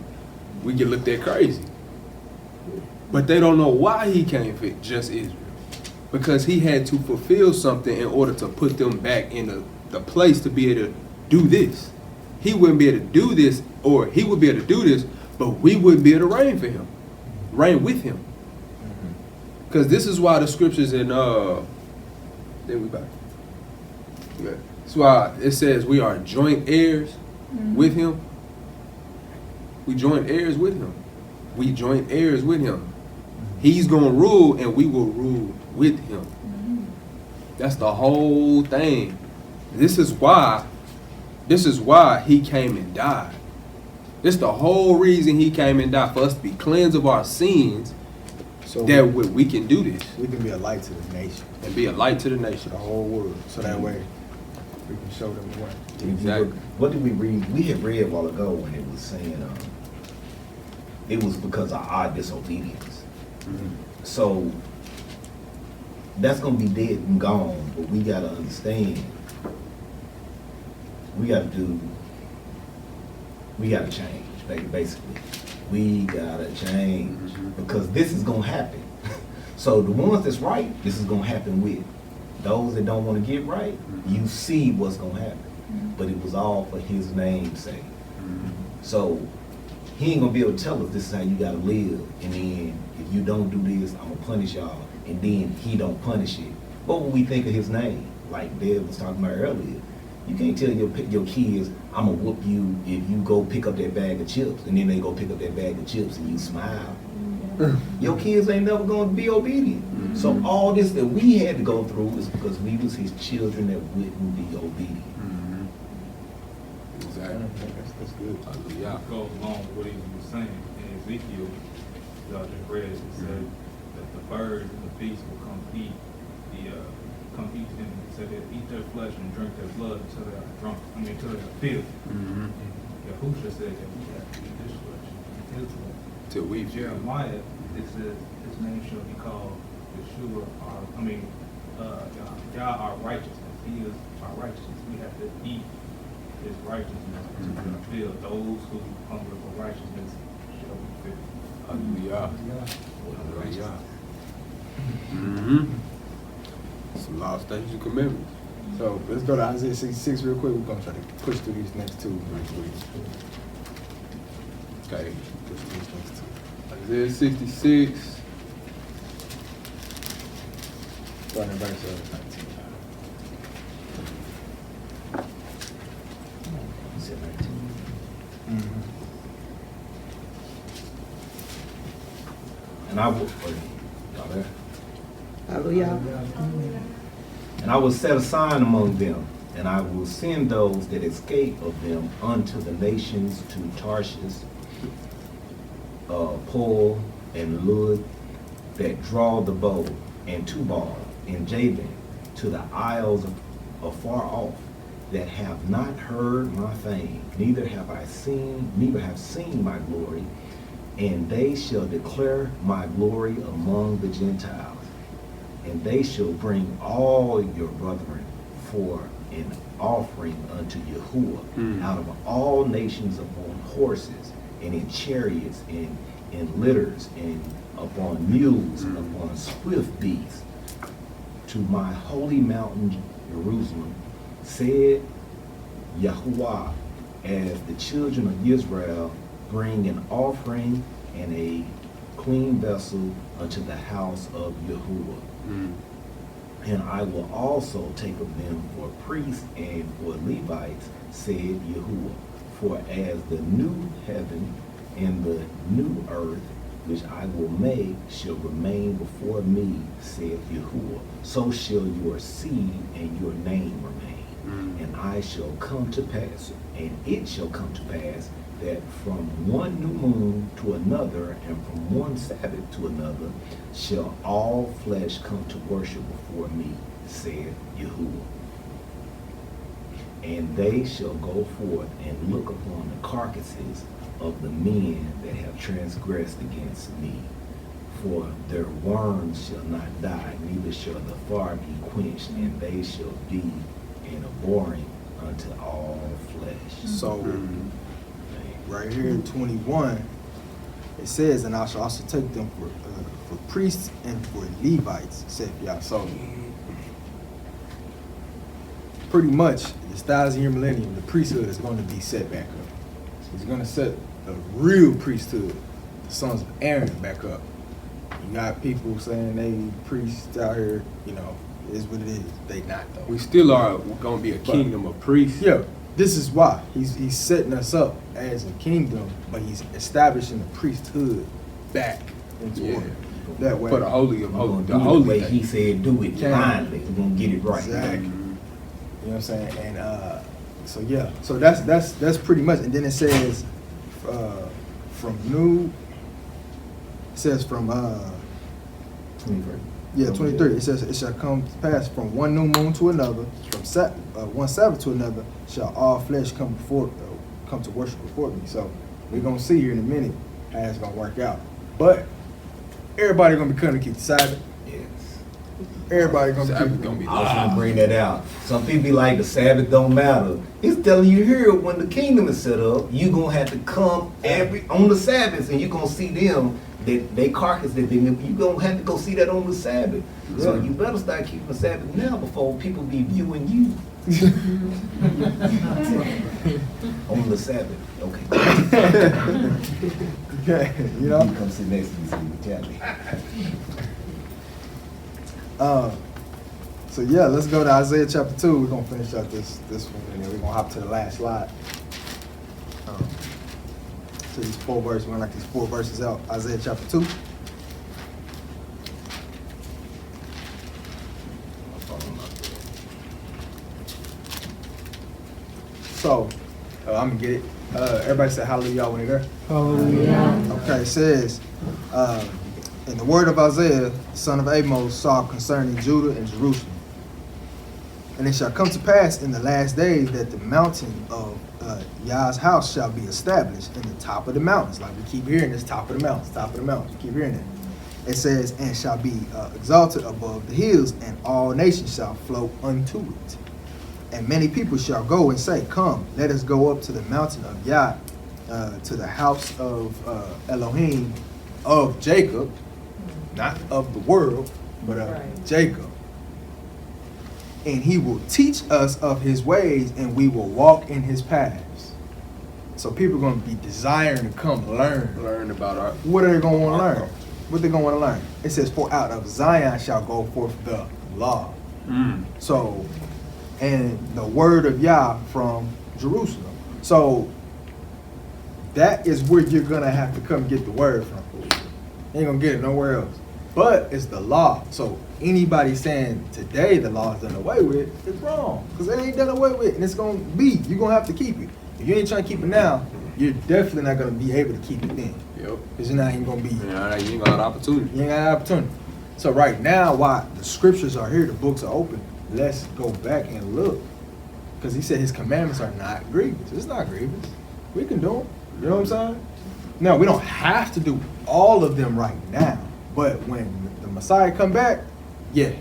Speaker 3: We get looked at crazy. But they don't know why he came for just Israel. Because he had to fulfill something in order to put them back in the place to be able to do this. He wouldn't be able to do this, or he would be able to do this, but we wouldn't be able to reign for him. Reign with him. Because this is why the scriptures in then we back. Yeah. That's why it says we are joint heirs with him. We joint heirs with him. We joint heirs with him. He's gonna rule and we will rule with him. That's the whole thing. This is why he came and died. This is the whole reason he came and died, for us to be cleansed of our sins, so that we can do this.
Speaker 2: We can be a light to the nation.
Speaker 3: And be a light to the nation.
Speaker 2: The whole world. So that way we can show them the way.
Speaker 3: Exactly.
Speaker 7: What did we read? We had read a while ago when it was saying it was because of our disobedience. So that's gonna be dead and gone, but we gotta understand, we gotta change, basically. We gotta change, because this is gonna happen. So the ones that's right, this is gonna happen with. Those that don't wanna get right, you see what's gonna happen. But it was all for his name's sake. So he ain't gonna be able to tell us this is how you gotta live, and then if you don't do this, I'm gonna punish y'all, and then he don't punish it. What would we think of his name? Like Deb was talking about earlier. You can't tell your kids, I'm gonna whoop you if you go pick up that bag of chips, and then they go pick up that bag of chips and you smile. Your kids ain't never gonna be obedient. So all this that we had to go through is because we was his children that wouldn't be obedient.
Speaker 3: Exactly.
Speaker 2: That's good.
Speaker 3: Hallelujah.
Speaker 6: It goes along with what he was saying in Ezekiel. Y'all just read it. It said that the birds and the beasts will come eat them. It said they'll eat their flesh and drink their blood until they are drunk. Until they are filled. Yahushua said that we have to eat this flesh and his blood.
Speaker 3: Till we
Speaker 6: Jeremiah, it says his name shall be called Yeshua. Yah our righteousness. He is our righteousness. We have to eat his righteousness to fulfill. Those who hunger for righteousness shall be filled.
Speaker 3: Hallelujah. Some law, statutes, and commandments.
Speaker 2: So let's go to Isaiah 66 real quick. We're gonna try to push through these next two real quick.
Speaker 3: Okay.
Speaker 2: Push through these next two.
Speaker 3: Isaiah 66.
Speaker 2: Starting at verse 19.
Speaker 7: And I will, y'all there?
Speaker 11: Hallelujah.
Speaker 7: And I will set a sign among them, and I will send those that escape of them unto the nations, to Tarshish, Pul, and Lud, that draw the bow, and Tubal, and Javan, to the isles afar off, that have not heard my fame, neither have seen my glory, and they shall declare my glory among the Gentiles. And they shall bring all your brethren for an offering unto Yahuwah out of all nations upon horses, and in chariots, and in litters, and upon mules, and upon swift beasts, to my holy mountain Jerusalem, said Yahuwah, as the children of Israel bring an offering and a clean vessel unto the house of Yahuwah. And I will also take of them for priests and for Levites, said Yahuwah. For as the new heaven and the new earth which I will make shall remain before me, saith Yahuwah. So shall your seed and your name remain. And I shall come to pass, and it shall come to pass, that from one new moon to another, and from one Sabbath to another, shall all flesh come to worship before me, saith Yahuwah. And they shall go forth and look upon the carcasses of the men that have transgressed against me. For their worms shall not die, neither shall the fire be quenched, and they shall be an abhorring unto all flesh.
Speaker 2: So, right here in 21, it says, and I shall also take them for priests and for Levites, said Yah. So, pretty much, this 1,000-year millennium, the priesthood is going to be set back up. He's going to set the real priesthood, the sons of Aaron, back up. You got people saying they priests out here, you know, it is what it is. They not, though.
Speaker 3: We still are going to be a kingdom of priests.
Speaker 2: Yeah, this is why. He's setting us up as a kingdom, but he's establishing the priesthood back into order. That way.
Speaker 3: For the holy of holies.
Speaker 7: The holy way he said do it blindly. We're going to get it right.
Speaker 2: Exactly. You know what I'm saying? And so yeah, so that's pretty much. And then it says from new. It says from
Speaker 7: 23.
Speaker 2: Yeah, 23. It says it shall come to pass from one new moon to another, from one Sabbath to another, shall all flesh come to worship before me. So we're gonna see here in a minute how it's gonna work out. But everybody gonna be coming to keep the Sabbath. Everybody gonna be.
Speaker 7: I was gonna bring that out. Some people be like, the Sabbath don't matter. He's telling you here, when the kingdom is set up, you gonna have to come on the Sabbath, and you gonna see them. They carcass that you gonna have to go see that on the Sabbath. Yeah. So you better start keeping the Sabbath now before people be viewing you on the Sabbath. Okay.
Speaker 2: Okay, you know.
Speaker 7: You come sit next to me so you can tell me.
Speaker 2: So yeah, let's go to Isaiah chapter 2. We're gonna finish up this one, and then we're gonna hop to the last slide. To these 4 verses, we're gonna knock these 4 verses out. Isaiah chapter 2. So, I'm gonna get it. Everybody say hallelujah when you're there.
Speaker 10: Hallelujah.
Speaker 2: Okay, it says, and the word of Isaiah, the son of Amos, saw concerning Judah and Jerusalem. And it shall come to pass in the last days that the mountain of Yah's house shall be established in the top of the mountains. Like we keep hearing this, top of the mountains, top of the mountains. We keep hearing that. It says, and shall be exalted above the hills, and all nations shall flow unto it. And many people shall go and say, come, let us go up to the mountain of Yah, to the house of Elohim of Jacob, not of the world, but of Jacob. And he will teach us of his ways, and we will walk in his paths. So people are going to be desiring to come learn
Speaker 3: about our.
Speaker 2: What are they going to want to learn? What they going to want to learn? It says, for out of Zion shall go forth the law. So, and the word of Yah from Jerusalem. So that is where you're going to have to come get the word from. You ain't going to get it nowhere else. But it's the law. So anybody saying today the law is done away with, it's wrong. Because it ain't done away with. And it's going to be. You're going to have to keep it. If you ain't trying to keep it now, you're definitely not going to be able to keep it then.
Speaker 3: Yep.
Speaker 2: Because you're not even going to be.
Speaker 3: Yeah, you ain't got an opportunity.
Speaker 2: You ain't got an opportunity. So right now, while the scriptures are here, the books are open, let's go back and look. Because he said his commandments are not grievous. It's not grievous. We can do them. You know what I'm saying? Now, we don't have to do all of them right now. But when the Messiah come back, yeah,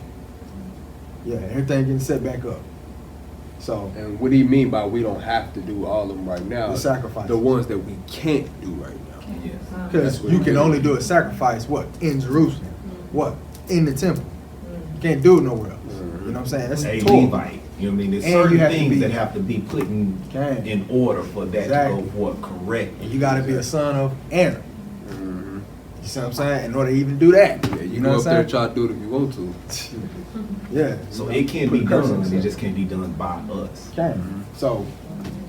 Speaker 2: everything getting set back up. So,
Speaker 3: and what do you mean by we don't have to do all of them right now?
Speaker 2: The sacrifices.
Speaker 3: The ones that we can't do right now.
Speaker 2: Yes. Because you can only do a sacrifice, what? In Jerusalem. What? In the temple. You can't do it nowhere else. You know what I'm saying? That's
Speaker 7: a
Speaker 2: Torah.
Speaker 7: Levite. You know what I mean? There's certain things that have to be put in order for that to go forth correct.
Speaker 2: And you got to be a son of Aaron. You see what I'm saying? In order to even do that.
Speaker 3: Yeah, you know go up there and try to do it if you want to.
Speaker 2: Yeah.
Speaker 7: So it can be done, it just can't be done by us.
Speaker 2: So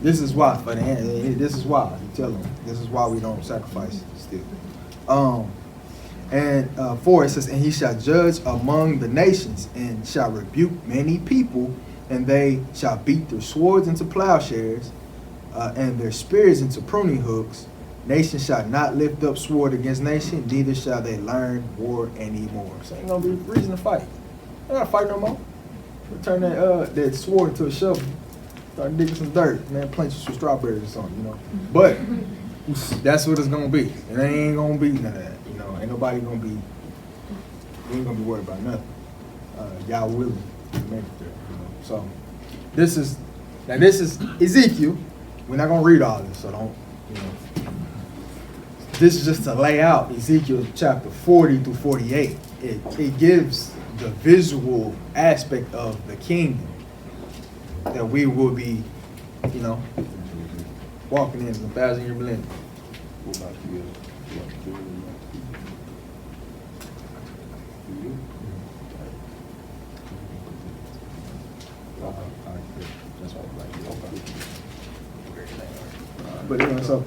Speaker 2: this is why. This is why. You tell them. This is why we don't sacrifice still. And 4, it says, and he shall judge among the nations, and shall rebuke many people, and they shall beat their swords into plowshares, and their spears into pruning hooks. Nation shall not lift up sword against nation, neither shall they learn war anymore. So ain't gonna be reason to fight. They gotta fight no more. Turn that sword into a shovel. Start digging some dirt, man. Plant you some strawberries or something, you know. But that's what it's gonna be. It ain't gonna be none of that, you know. Ain't nobody gonna be. We ain't gonna be worried about nothing. Y'all willing to make it there, you know. So this is Ezekiel. We're not gonna read all this, so don't, you know. This is just to lay out Ezekiel chapter 40 through 48. It gives the visual aspect of the kingdom that we will be, you know, walking in 1,000-year millennium.
Speaker 3: What about you?
Speaker 2: That's what But anyway, so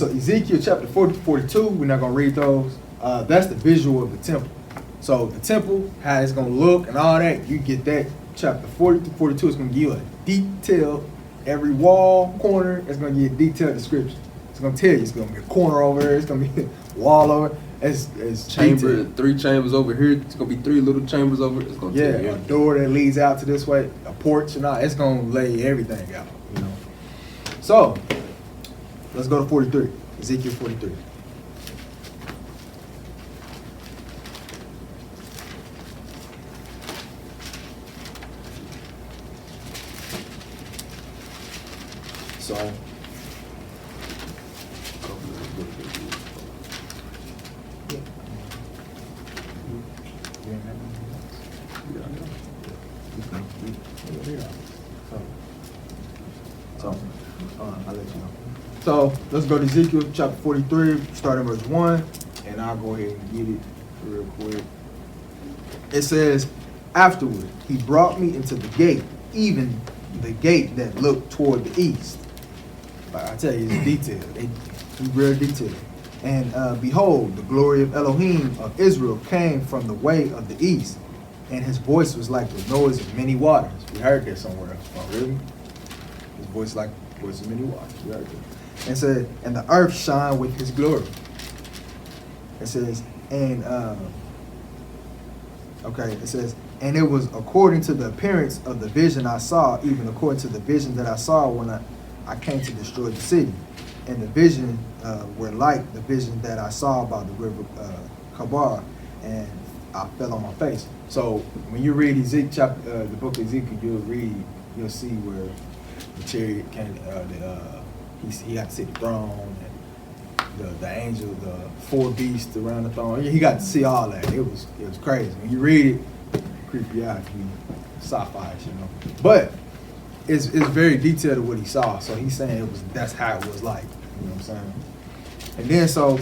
Speaker 2: Ezekiel chapter 40 to 42, we're not gonna read those. That's the visual of the temple. So the temple, how it's gonna look and all that, you get that. Chapter 40 to 42 is gonna give you a detailed, every wall, corner, it's gonna give you a detailed description. It's gonna tell you it's gonna be a corner over there, it's gonna be a wall over. It's
Speaker 3: chamber,
Speaker 2: detailed.
Speaker 3: 3 chambers over here. It's gonna be 3 little chambers over. It's gonna tell you
Speaker 2: a door that leads out to this way, a porch and all. It's gonna lay everything out, you know. So let's go to 43, Ezekiel 43. So I'll let you know. So let's go to Ezekiel chapter 43, starting verse 1, and I'll go ahead and get it real quick. It says, afterward, he brought me into the gate, even the gate that looked toward the east. Like I tell you, it's detailed. It's real detailed. And behold, the glory of Elohim of Israel came from the way of the east, and his voice was like the noise of many waters. We heard that somewhere else. Oh, really? His voice like the voice of many waters. We heard that. And said, and the earth shined with his glory. It says, and it says, and it was according to the appearance of the vision I saw, even according to the vision that I saw when I came to destroy the city. And the vision were like the vision that I saw about the river Kabar, and I fell on my face. So when you read Ezekiel, the book of Ezekiel, you'll see where the chariot came. He got to see the throne, and the angel, the 4 beasts around the throne. He got to see all that. It was crazy. When you read it, creep you out if you sci-fi, you know. But it's very detailed of what he saw. So he's saying that's how it was like. You know what I'm saying? And then so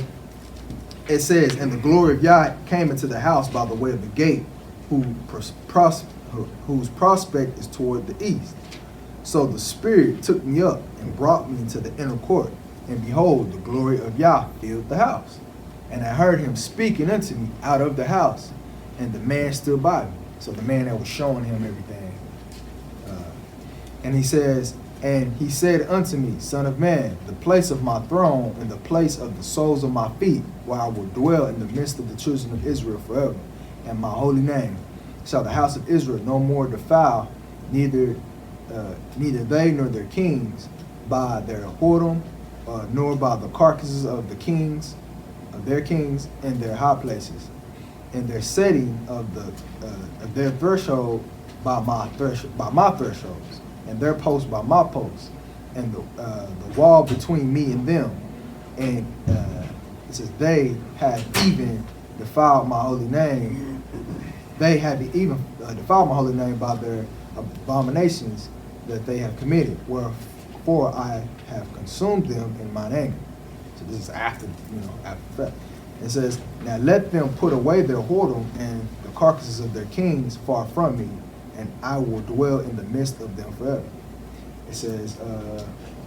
Speaker 2: it says, and the glory of Yah came into the house by the way of the gate, whose prospect is toward the east. So the Spirit took me up and brought me into the inner court. And behold, the glory of Yah filled the house. And I heard him speaking unto me out of the house. And the man stood by me. So the man that was showing him everything. And he says, and he said unto me, Son of man, the place of my throne and the place of the soles of my feet, where I will dwell in the midst of the children of Israel forever, and my holy name shall the house of Israel no more defile, neither they nor their kings by their whoredom, nor by the carcasses of the kings, of their kings in their high places, and their setting of their threshold by my thresholds, and their posts by my posts, and the wall between me and them. And it says they had even defiled my holy name. They had even defiled my holy name by their abominations that they have committed. Wherefore I have consumed them in mine anger. So this is after that. It says, now let them put away their whoredom and the carcasses of their kings far from me, and I will dwell in the midst of them forever. It says,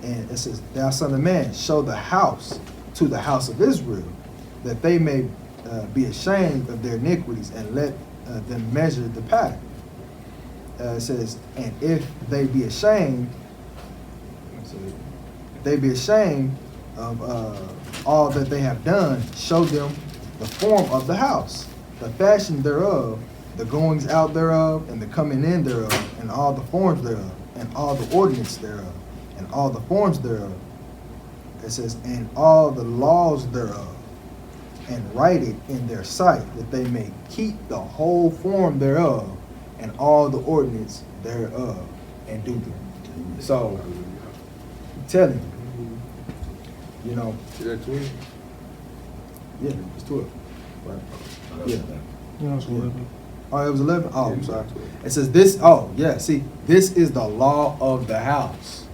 Speaker 2: and it says, thou son of man, show the house to the house of Israel, that they may be ashamed of their iniquities, and let them measure the pattern. It says, and if they be ashamed, of all that they have done, show them the form of the house, the fashion thereof, the goings out thereof, and the coming in thereof, and all the forms thereof, and all the ordinance thereof, and all the forms thereof. It says, and all the laws thereof, and write it in their sight, that they may keep the whole form thereof, and all the ordinance thereof, and do them. So, I'm telling you, you know.
Speaker 3: Is that 12?
Speaker 2: Yeah, it's 12. Right. Yeah.
Speaker 10: No, it's 11.
Speaker 2: Oh, it was 11? Oh, I'm sorry. It says this, oh, yeah, see, this is the law of the house.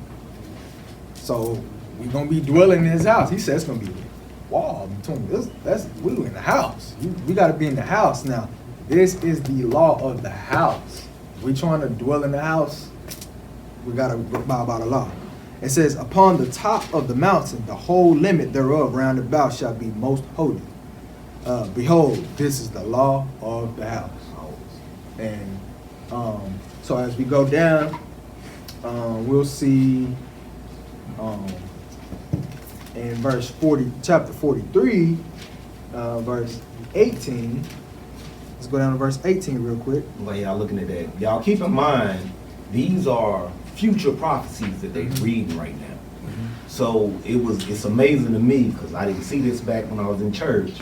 Speaker 2: So, we're going to be dwelling in his house. He says it's going to be a wall between us. We were in the house. We got to be in the house now. This is the law of the house. We trying to dwell in the house, we got to abide by the law. It says, upon the top of the mountain, the whole limit thereof round about shall be most holy. Behold, this is the law of the house. And so as we go down, we'll see in verse 40, chapter 43, verse 18. Let's go down to verse 18 real quick.
Speaker 7: While y'all looking at that, y'all keep in mind, these are future prophecies that they're reading right now. So it's amazing to me, because I didn't see this back when I was in church,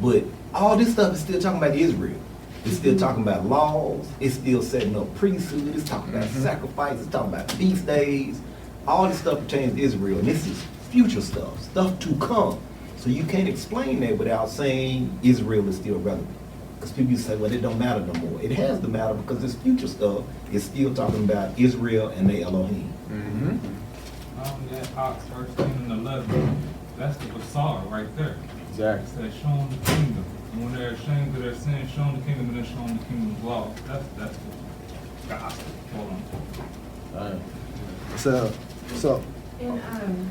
Speaker 7: but all this stuff is still talking about Israel. It's still talking about laws. It's still setting up priesthood. It's talking about sacrifice. It's talking about feast days. All this stuff pertains to Israel, and this is future stuff to come. So you can't explain that without saying Israel is still relevant. Because people say, well, it don't matter no more. It has to matter because this future stuff is still talking about Israel and the Elohim.
Speaker 6: That Ox, verse 10 and 11, that's the Basar right there.
Speaker 3: Exactly.
Speaker 6: It says, show them the kingdom. And when they're ashamed of their sin, show them the kingdom, and then show them the kingdom's law. That's the gospel. Hold on.
Speaker 2: So
Speaker 13: In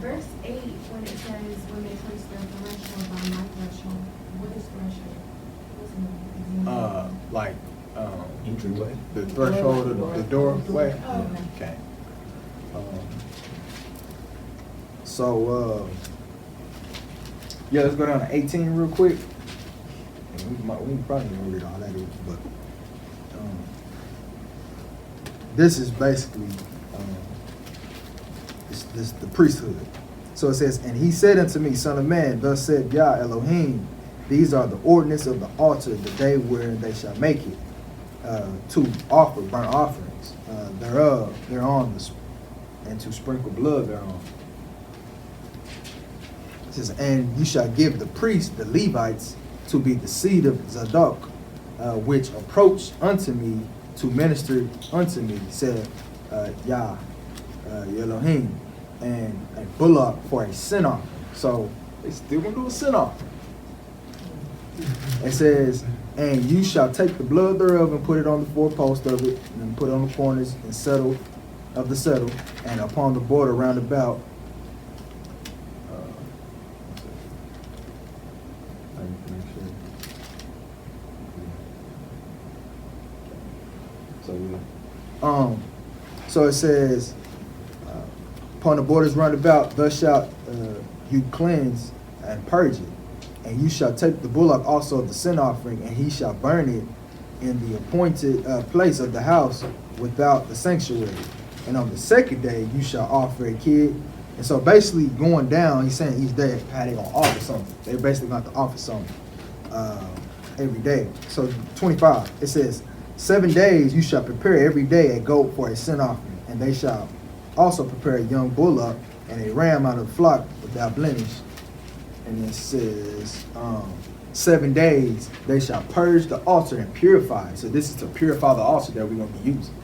Speaker 13: verse 8, when it says, when they touch their threshold by my threshold, what is threshold? What's the name?
Speaker 2: like
Speaker 7: Entryway.
Speaker 2: the threshold of the doorway.
Speaker 13: Oh,
Speaker 2: Okay. Yeah, let's go down to 18 real quick. And we probably didn't read all that, but this is basically this the priesthood. So it says, and he said unto me, Son of man, thus said Yah Elohim, these are the ordinance of the altar, the day wherein they shall make it, to offer burnt offerings thereon, and to sprinkle blood thereon. It says, and you shall give the priests, the Levites, to be the seed of Zadok, which approach unto me to minister unto me, said Yah Elohim, and a bullock for a sin offering. So they still gonna do a sin offering. It says, and you shall take the blood thereof and put it on the four posts of it, and put it on the corners and settle of the settle, and upon the border round about. So it says, upon the borders round about, thus shalt you cleanse and purge it. And you shall take the bullock also of the sin offering, and he shall burn it in the appointed place of the house without the sanctuary. And on the second day you shall offer a kid. And so basically going down, he's saying each day how they gonna offer something. They basically got to offer something every day. So 25, it says, 7 days you shall prepare every day a goat for a sin offering, and they shall also prepare a young bullock and a ram out of the flock without blemish. And it says, 7 days they shall purge the altar and purify. So this is to purify the altar that we're going to be using.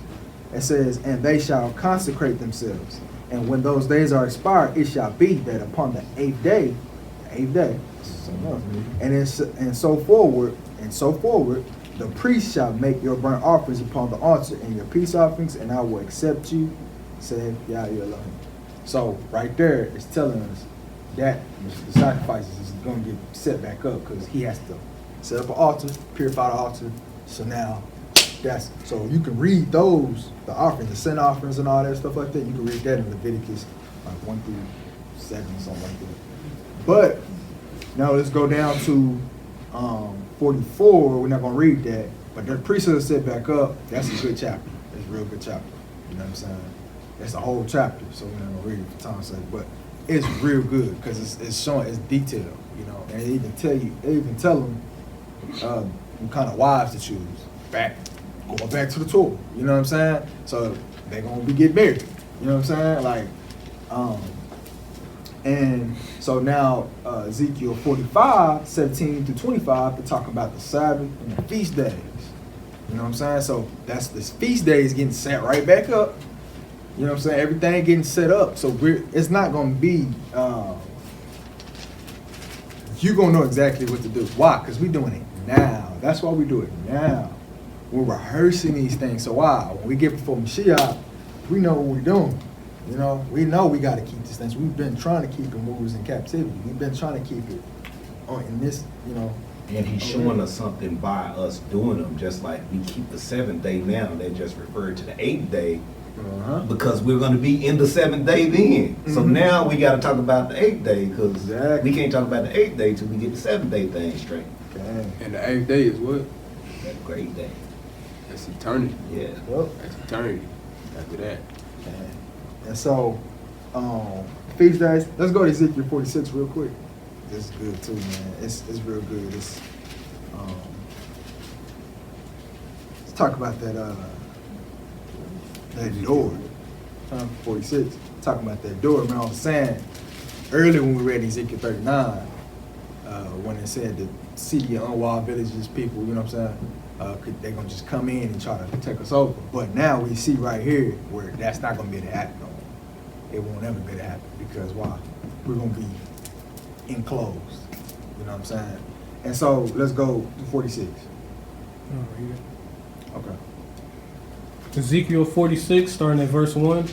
Speaker 2: It says, and they shall consecrate themselves. And when those days are expired, it shall be that upon the eighth day, and so forward, the priest shall make your burnt offerings upon the altar and your peace offerings, and I will accept you, said Yah Elohim. So right there, it's telling us that the sacrifices is going to get set back up because he has to set up an altar, purify the altar. So now, so you can read those, the offerings, the sin offerings and all that stuff like that. You can read that in Leviticus 1 through 7, something like that. But now let's go down to 44. We're not gonna read that, but the priesthood set back up. That's a good chapter. It's a real good chapter. You know what I'm saying? That's a whole chapter, so we're not gonna read it for time's sake. But it's real good because it's showing, it's detailed. You know, and they even tell them what kind of wives to choose. Going back to the Torah. You know what I'm saying? So they're gonna be getting married. You know what I'm saying? Like, and so now Ezekiel 45, 17 to 25, to talk about the Sabbath and the feast days. You know what I'm saying? So that's this feast days getting set right back up. You know what I'm saying? Everything getting set up. So it's not gonna be you're gonna know exactly what to do. Why? Because we're doing it now. That's why we do it now. We're rehearsing these things. So why? When we get before Mashiach, we know what we're doing. You know we got to keep these things. We've been trying to keep it when we was in captivity. We've been trying to keep it in this, you know.
Speaker 7: And he's showing us something by us doing them, just like we keep the 7th day now. They just refer to the 8th day because we're going to be in the 7th day then. So now we got to talk about the 8th day because we can't talk about the 8th day till we get the 7th day thing straight.
Speaker 2: Okay.
Speaker 3: And the 8th day is what?
Speaker 7: That great day.
Speaker 3: That's eternity.
Speaker 7: Yeah.
Speaker 2: Well,
Speaker 3: that's eternity. After that.
Speaker 2: Okay. And so, feast days. Let's go to Ezekiel 46 real quick. This is good too, man. It's real good. Let's talk about that door. 46. Talking about that door. Man, I was saying earlier when we read Ezekiel 39, when it said the city of unwalled villages, people, you know what I'm saying? They're gonna just come in and try to take us over. But now we see right here where that's not gonna be able to happen no more. It won't ever be able to happen because why? We're gonna be enclosed. You know what I'm saying? And so let's go to 46. Okay.
Speaker 10: Ezekiel 46, starting at verse 1.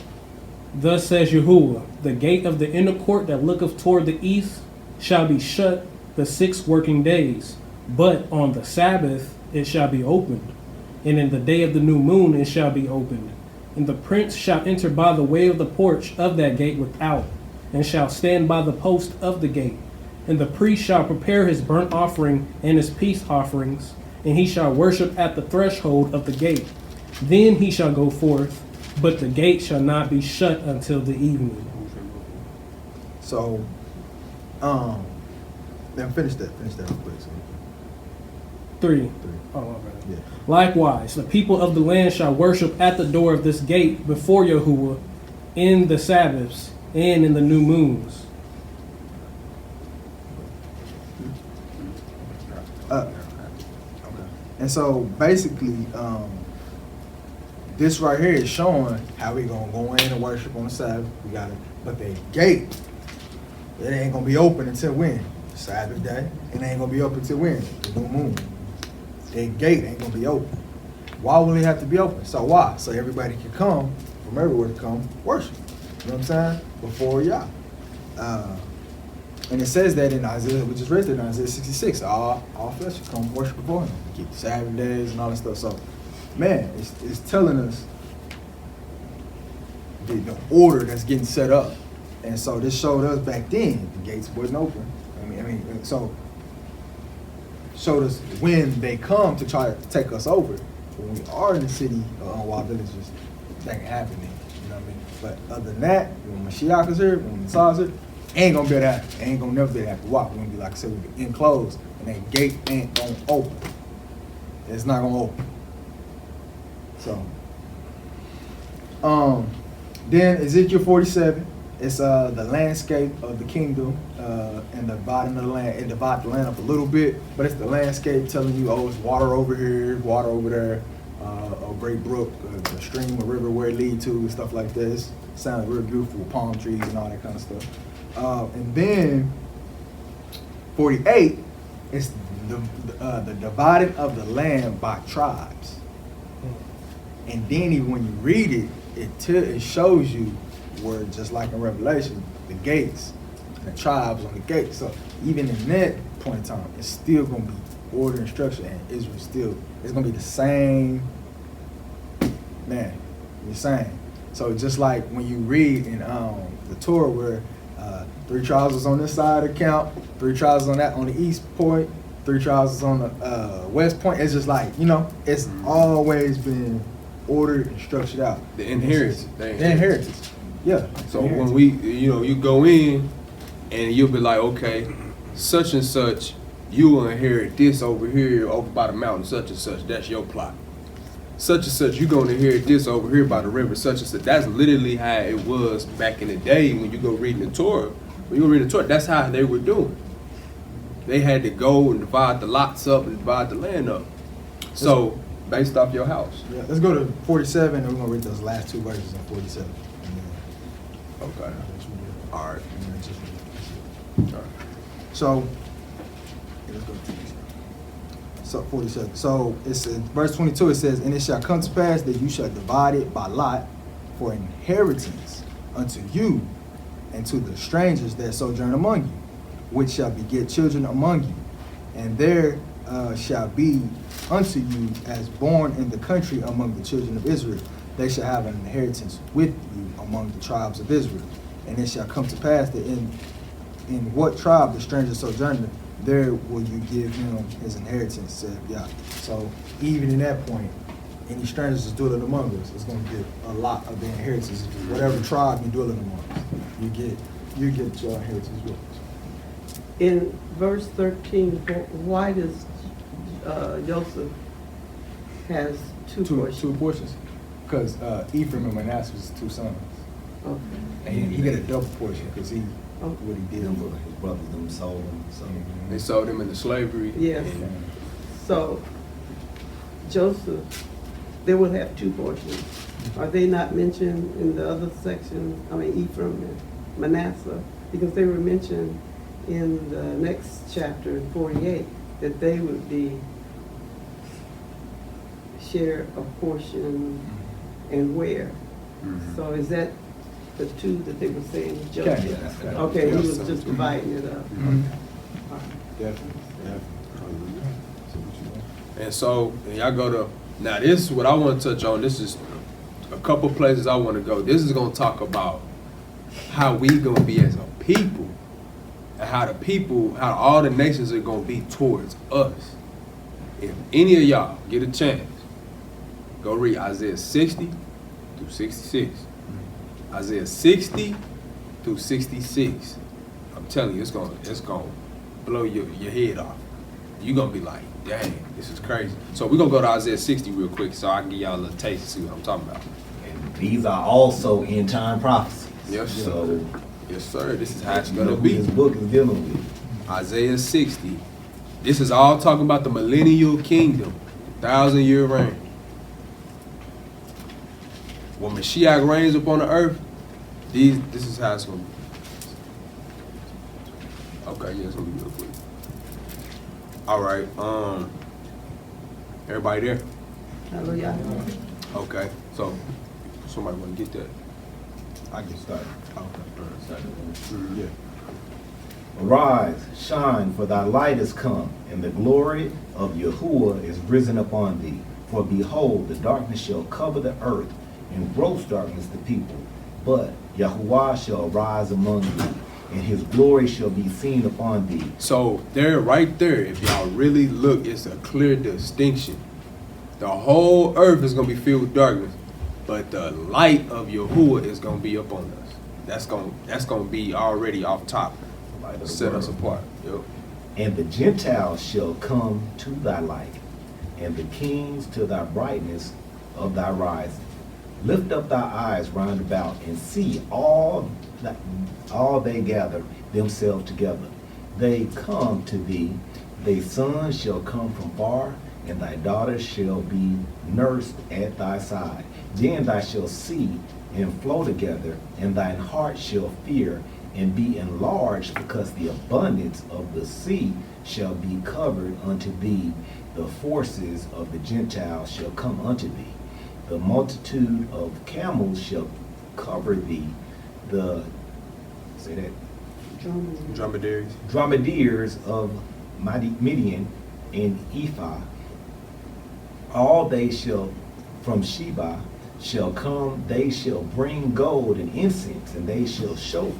Speaker 10: Thus says Yahuwah, the gate of the inner court that looketh toward the east shall be shut the 6 working days, but on the Sabbath it shall be opened, and in the day of the new moon it shall be opened. And the prince shall enter by the way of the porch of that gate without, and shall stand by the post of the gate. And the priest shall prepare his burnt offering and his peace offerings, and he shall worship at the threshold of the gate. Then he shall go forth, but the gate shall not be shut until the evening.
Speaker 2: So, then finish that real quick. So.
Speaker 10: 3. Oh, my bad. Yeah. Likewise, the people of the land shall worship at the door of this gate before Yahuwah in the Sabbaths and in the new moons.
Speaker 2: Okay. And so basically, this right here is showing how we gonna go in and worship on the Sabbath. We got it, but the gate, it ain't gonna be open until when? Sabbath day. It ain't gonna be open until when? The new moon. The gate ain't gonna be open. Why will it have to be open? So why? So everybody can come from everywhere to come worship. You know what I'm saying? Before Yah. And it says that in Isaiah, we just read that in Isaiah 66. All flesh should come worship before him. Keep the Sabbath days and all that stuff. So, man, it's telling us the order that's getting set up. And so this showed us back then the gates wasn't open. So showed us when they come to try to take us over. When we are in the city of unwalled villages, that can happen then. You know what I mean? But other than that, when Mashiach is here, when Messiah's here, ain't gonna be able to happen. Ain't gonna never be able to happen. Why? We're gonna be, like I said, we'll be enclosed, and that gate ain't gonna open. It's not gonna open. So, then Ezekiel 47, it's the landscape of the kingdom and the bottom of the land. It divides the land up a little bit, but it's the landscape telling you, oh, it's water over here, water over there, a great brook, a stream, a river where it leads to, and stuff like that. It sounds real beautiful, palm trees and all that kind of stuff. And then 48 is the dividing of the land by tribes. And then even when you read it, it shows you where, just like in Revelation, the gates and the tribes on the gates. So even in that point in time, it's still going to be order and structure, and Israel still, it's gonna be the same, man, the same. So just like when you read in the Torah where 3 tribes was on this side of the camp, 3 tribes on that, on the east point, 3 tribes is on the west point. It's just like, you know, it's always been ordered and structured out.
Speaker 3: The inheritance.
Speaker 2: The inheritance. Yeah.
Speaker 3: So when we, you know, you go in and you'll be like, okay, such and such, you will inherit this over here, over by the mountain, such and such. That's your plot. Such and such, you're going to inherit this over here by the river, such and such. That's literally how it was back in the day when you go reading the Torah. When you go reading the Torah, that's how they were doing. They had to go and divide the lots up and divide the land up. So, based off your house.
Speaker 2: Yeah, let's go to 47, and we're going to read those last 2 verses in 47.
Speaker 3: Okay. All right.
Speaker 2: So, let's go to this. So 47. So it's in verse 22. It says, "And it shall come to pass that you shall divide it by lot for inheritance unto you and to the strangers that sojourn among you, which shall beget children among you, and there shall be unto you as born in the country among the children of Israel. They shall have an inheritance with you among the tribes of Israel. And it shall come to pass that in what tribe the stranger sojourner, there will you give him his inheritance, said Yah." So even in that point, any strangers that's dwelling among us is going to get a lot of the inheritance. Whatever tribe you're dwelling among us, you get your inheritance with us.
Speaker 11: In verse 13, why does Joseph has two portions?
Speaker 2: 2 portions. Because Ephraim and Manasseh was 2 sons.
Speaker 11: Okay.
Speaker 2: And he got a double portion because what he did.
Speaker 7: His brothers them sold him. So
Speaker 3: They sold him into slavery.
Speaker 11: Yes.
Speaker 3: And
Speaker 11: So Joseph, they would have 2 portions. Are they not mentioned in the other section? I mean, Ephraim and Manasseh, because they were mentioned in the next chapter, in 48, that they would be share a portion and where. So is that the 2 that they were saying, Joseph?
Speaker 2: Yeah.
Speaker 11: Okay, he was just dividing it up.
Speaker 2: Definitely.
Speaker 3: And so, and y'all go to, now this is what I want to touch on. This is a couple places I want to go. This is going to talk about how we going to be as a people, and how all the nations are going to be towards us. If any of y'all get a chance, go read Isaiah 60 through 66. Isaiah 60 through 66. I'm telling you, it's gonna blow your head off. You're gonna be like, dang, this is crazy. So we're gonna go to Isaiah 60 real quick so I can give y'all a little taste and see what I'm talking about.
Speaker 7: and these are also end time prophecies.
Speaker 3: Yes, sir.
Speaker 7: So
Speaker 3: Yes, sir. This is how it's
Speaker 7: you
Speaker 3: gonna
Speaker 7: know who
Speaker 3: be.
Speaker 7: this book is dealing with.
Speaker 3: Isaiah 60. This is all talking about the millennial kingdom, 1,000-year reign. When Mashiach reigns upon the earth, this is how it's gonna be. Okay, yeah, it's gonna be real quick. All right, everybody there?
Speaker 11: Hallelujah.
Speaker 3: Okay, so somebody wanna get that?
Speaker 2: I get started.
Speaker 3: Yeah.
Speaker 7: Arise, shine, for thy light is come, and the glory of Yahuwah is risen upon thee. For behold, the darkness shall cover the earth, and gross darkness the people. But Yahuwah shall arise among thee, and his glory shall be seen upon thee.
Speaker 3: So there, right there, if y'all really look, it's a clear distinction. The whole earth is gonna be filled with darkness, but the light of Yahuwah is gonna be upon us. That's gonna be already off top. Set us apart. Yep.
Speaker 7: And the Gentiles shall come to thy light, and the kings to thy brightness of thy rising. Lift up thy eyes round about, and see all they gather themselves together. They come to thee, thy sons shall come from far, and thy daughters shall be nursed at thy side. Then thou shalt see and flow together, and thine heart shall fear and be enlarged, because the abundance of the sea shall be covered unto thee. The forces of the Gentiles shall come unto thee. The multitude of camels shall cover thee.
Speaker 3: Dromedaries.
Speaker 7: Dromedaries of Midian and Ephah. All they shall from Sheba shall come, they shall bring gold and incense, and they shall show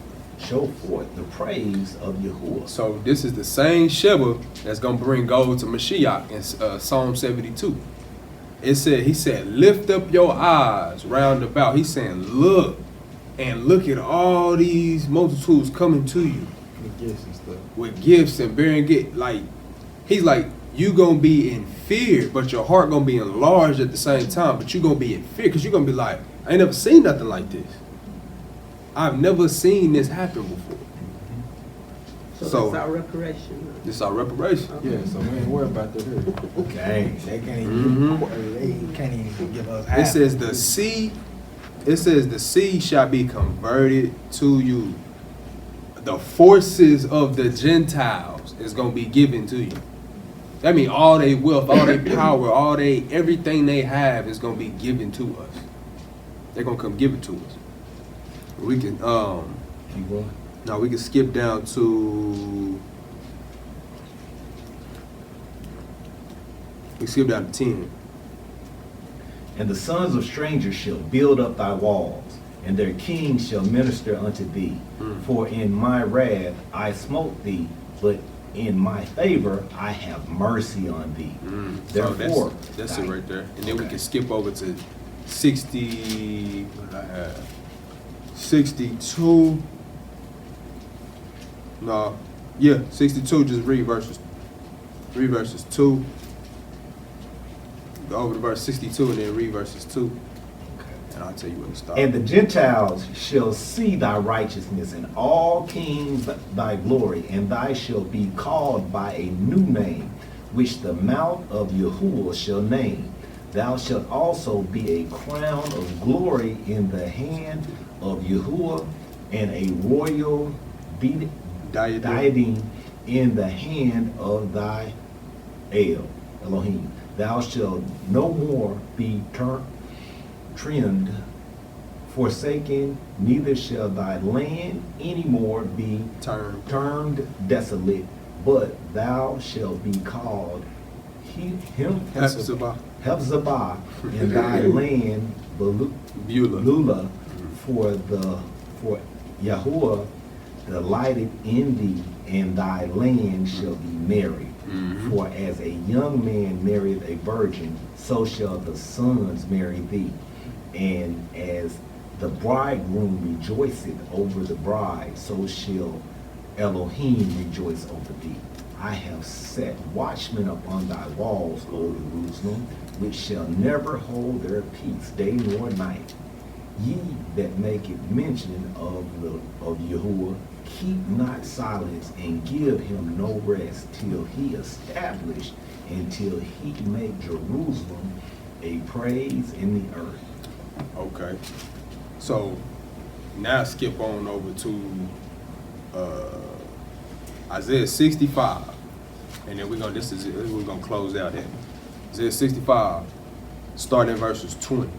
Speaker 7: forth the praise of Yahuwah.
Speaker 3: So this is the same Sheba that's gonna bring gold to Mashiach in Psalm 72. He said, lift up your eyes round about. He's saying, look, and look at all these multitudes coming to you.
Speaker 2: With gifts and stuff.
Speaker 3: With gifts and bearing gifts. Like, he's like, you gonna be in fear, but your heart gonna be enlarged at the same time. But you gonna be in fear, because you're gonna be like, I ain't never seen nothing like this. I've never seen this happen before.
Speaker 11: So that's our reparation.
Speaker 3: This is our reparation.
Speaker 11: Okay.
Speaker 2: Yeah, so we ain't worried about that here.
Speaker 7: Okay.
Speaker 2: They can't even give us half.
Speaker 3: It says the sea shall be converted to you. The forces of the Gentiles is gonna be given to you. That means all their wealth, all their power, everything they have is gonna be given to us. They're gonna come give it to us. We can
Speaker 7: Keep going.
Speaker 3: now we can skip down to 10.
Speaker 7: And the sons of strangers shall build up thy walls, and their kings shall minister unto thee. For in my wrath I smote thee, but in my favor I have mercy on thee. Therefore,
Speaker 3: so that's it right there. And then we can skip over to 60. What did I have? 62. No, yeah, 62. Just read verses 2. Go over to verse 62 and then read verses 2. And I'll tell you when to stop.
Speaker 7: And the Gentiles shall see thy righteousness, and all kings thy glory, and thy shall be called by a new name, which the mouth of Yahuwah shall name. Thou shalt also be a crown of glory in the hand of Yahuwah, and a royal diadem in the hand of thy Elohim. Thou shalt no more be trimmed, forsaken, neither shall thy land any more be turned desolate, but thou shalt be called Hephzibah in thy land Beulah, for Yahuwah delighted in thee, and thy land shall be married. For as a young man marrieth a virgin, so shall the sons marry thee. And as the bridegroom rejoiceth over the bride, so shall Elohim rejoice over thee. I have set watchmen upon thy walls, O Jerusalem, which shall never hold their peace day nor night. Ye that make it mention of Yahuwah, keep not silence, and give him no rest till he establish, until he make Jerusalem a praise in the earth.
Speaker 3: Okay. So now skip on over to Isaiah 65. And then we're gonna close out at Isaiah 65, starting in verses 20.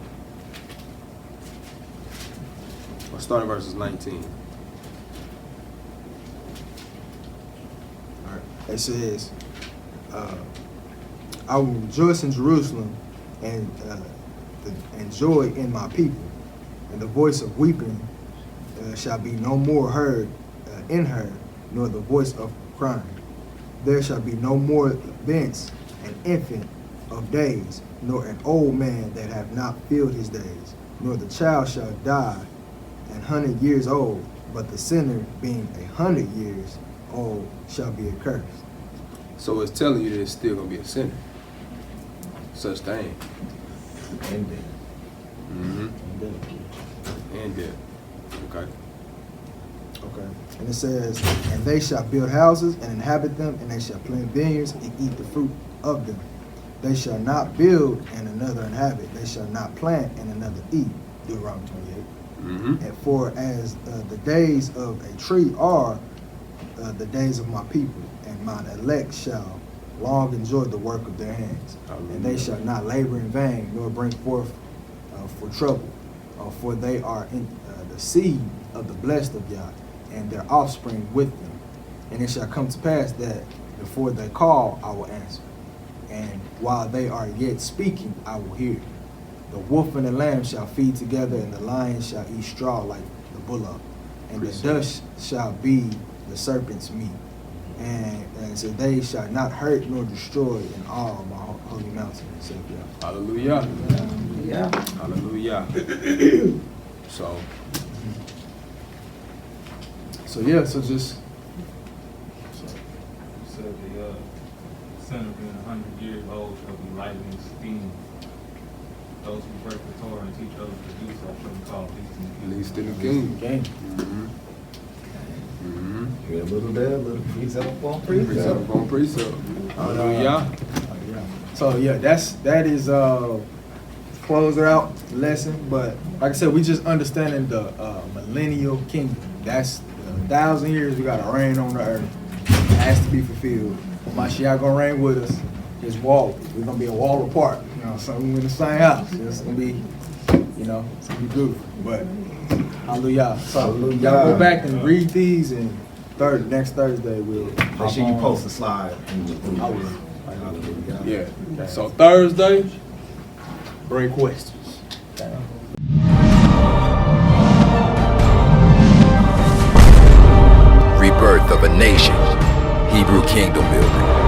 Speaker 3: Or starting verses 19.
Speaker 2: All right. It says, I will rejoice in Jerusalem and joy in my people, and the voice of weeping shall be no more heard in her, nor the voice of crying. There shall be no more thence an infant of days, nor an old man that have not filled his days, nor the child shall die 100 years old, but the sinner being 100 years old shall be accursed.
Speaker 3: So it's telling you that it's still gonna be a sinner. Such thing.
Speaker 7: And death.
Speaker 3: And death. Okay.
Speaker 2: Okay. And it says, and they shall build houses and inhabit them, and they shall plant vineyards and eat the fruit of them. They shall not build and another inhabit. They shall not plant and another eat. Deuteronomy 28. And for as the days of a tree are the days of my people, and mine elect shall long enjoy the work of their hands. And they shall not labor in vain, nor bring forth for trouble. For they are in the seed of the blessed of Yah, and their offspring with them. And it shall come to pass that before they call, I will answer. and while they are yet speaking, I will hear. The wolf and the lamb shall feed together, and the lion shall eat straw like the bullock, and the dust shall be the serpent's meat. And so they shall not hurt nor destroy in all my holy mountain. So, yeah.
Speaker 3: Hallelujah.
Speaker 11: Yeah.
Speaker 3: Hallelujah. So
Speaker 2: Yeah, so just
Speaker 6: You said the sinner being 100 years old shall be lightly esteemed. Those who break the Torah and teach others to do so shall be called least in the kingdom.
Speaker 3: least in the kingdom.
Speaker 2: game.
Speaker 7: Here a little there, a little precept upon
Speaker 3: Precept
Speaker 7: precept.
Speaker 3: upon precept. Hallelujah.
Speaker 2: So yeah, that is closer out lesson. But like I said, we just understanding the millennial kingdom. That's 1,000 years we got to reign on the earth. It has to be fulfilled. Mashiach gonna reign with us. His wall, we're gonna be a wall apart. You know, so we in the same house. It's gonna be, it's gonna be good. But hallelujah. So
Speaker 7: Hallelujah.
Speaker 2: y'all go back and read these, and next Thursday we'll
Speaker 7: Make sure you post a slide.
Speaker 2: I will.
Speaker 3: Yeah. So Thursday,
Speaker 2: Bring questions.
Speaker 1: Rebirth of a nation. Hebrew kingdom building.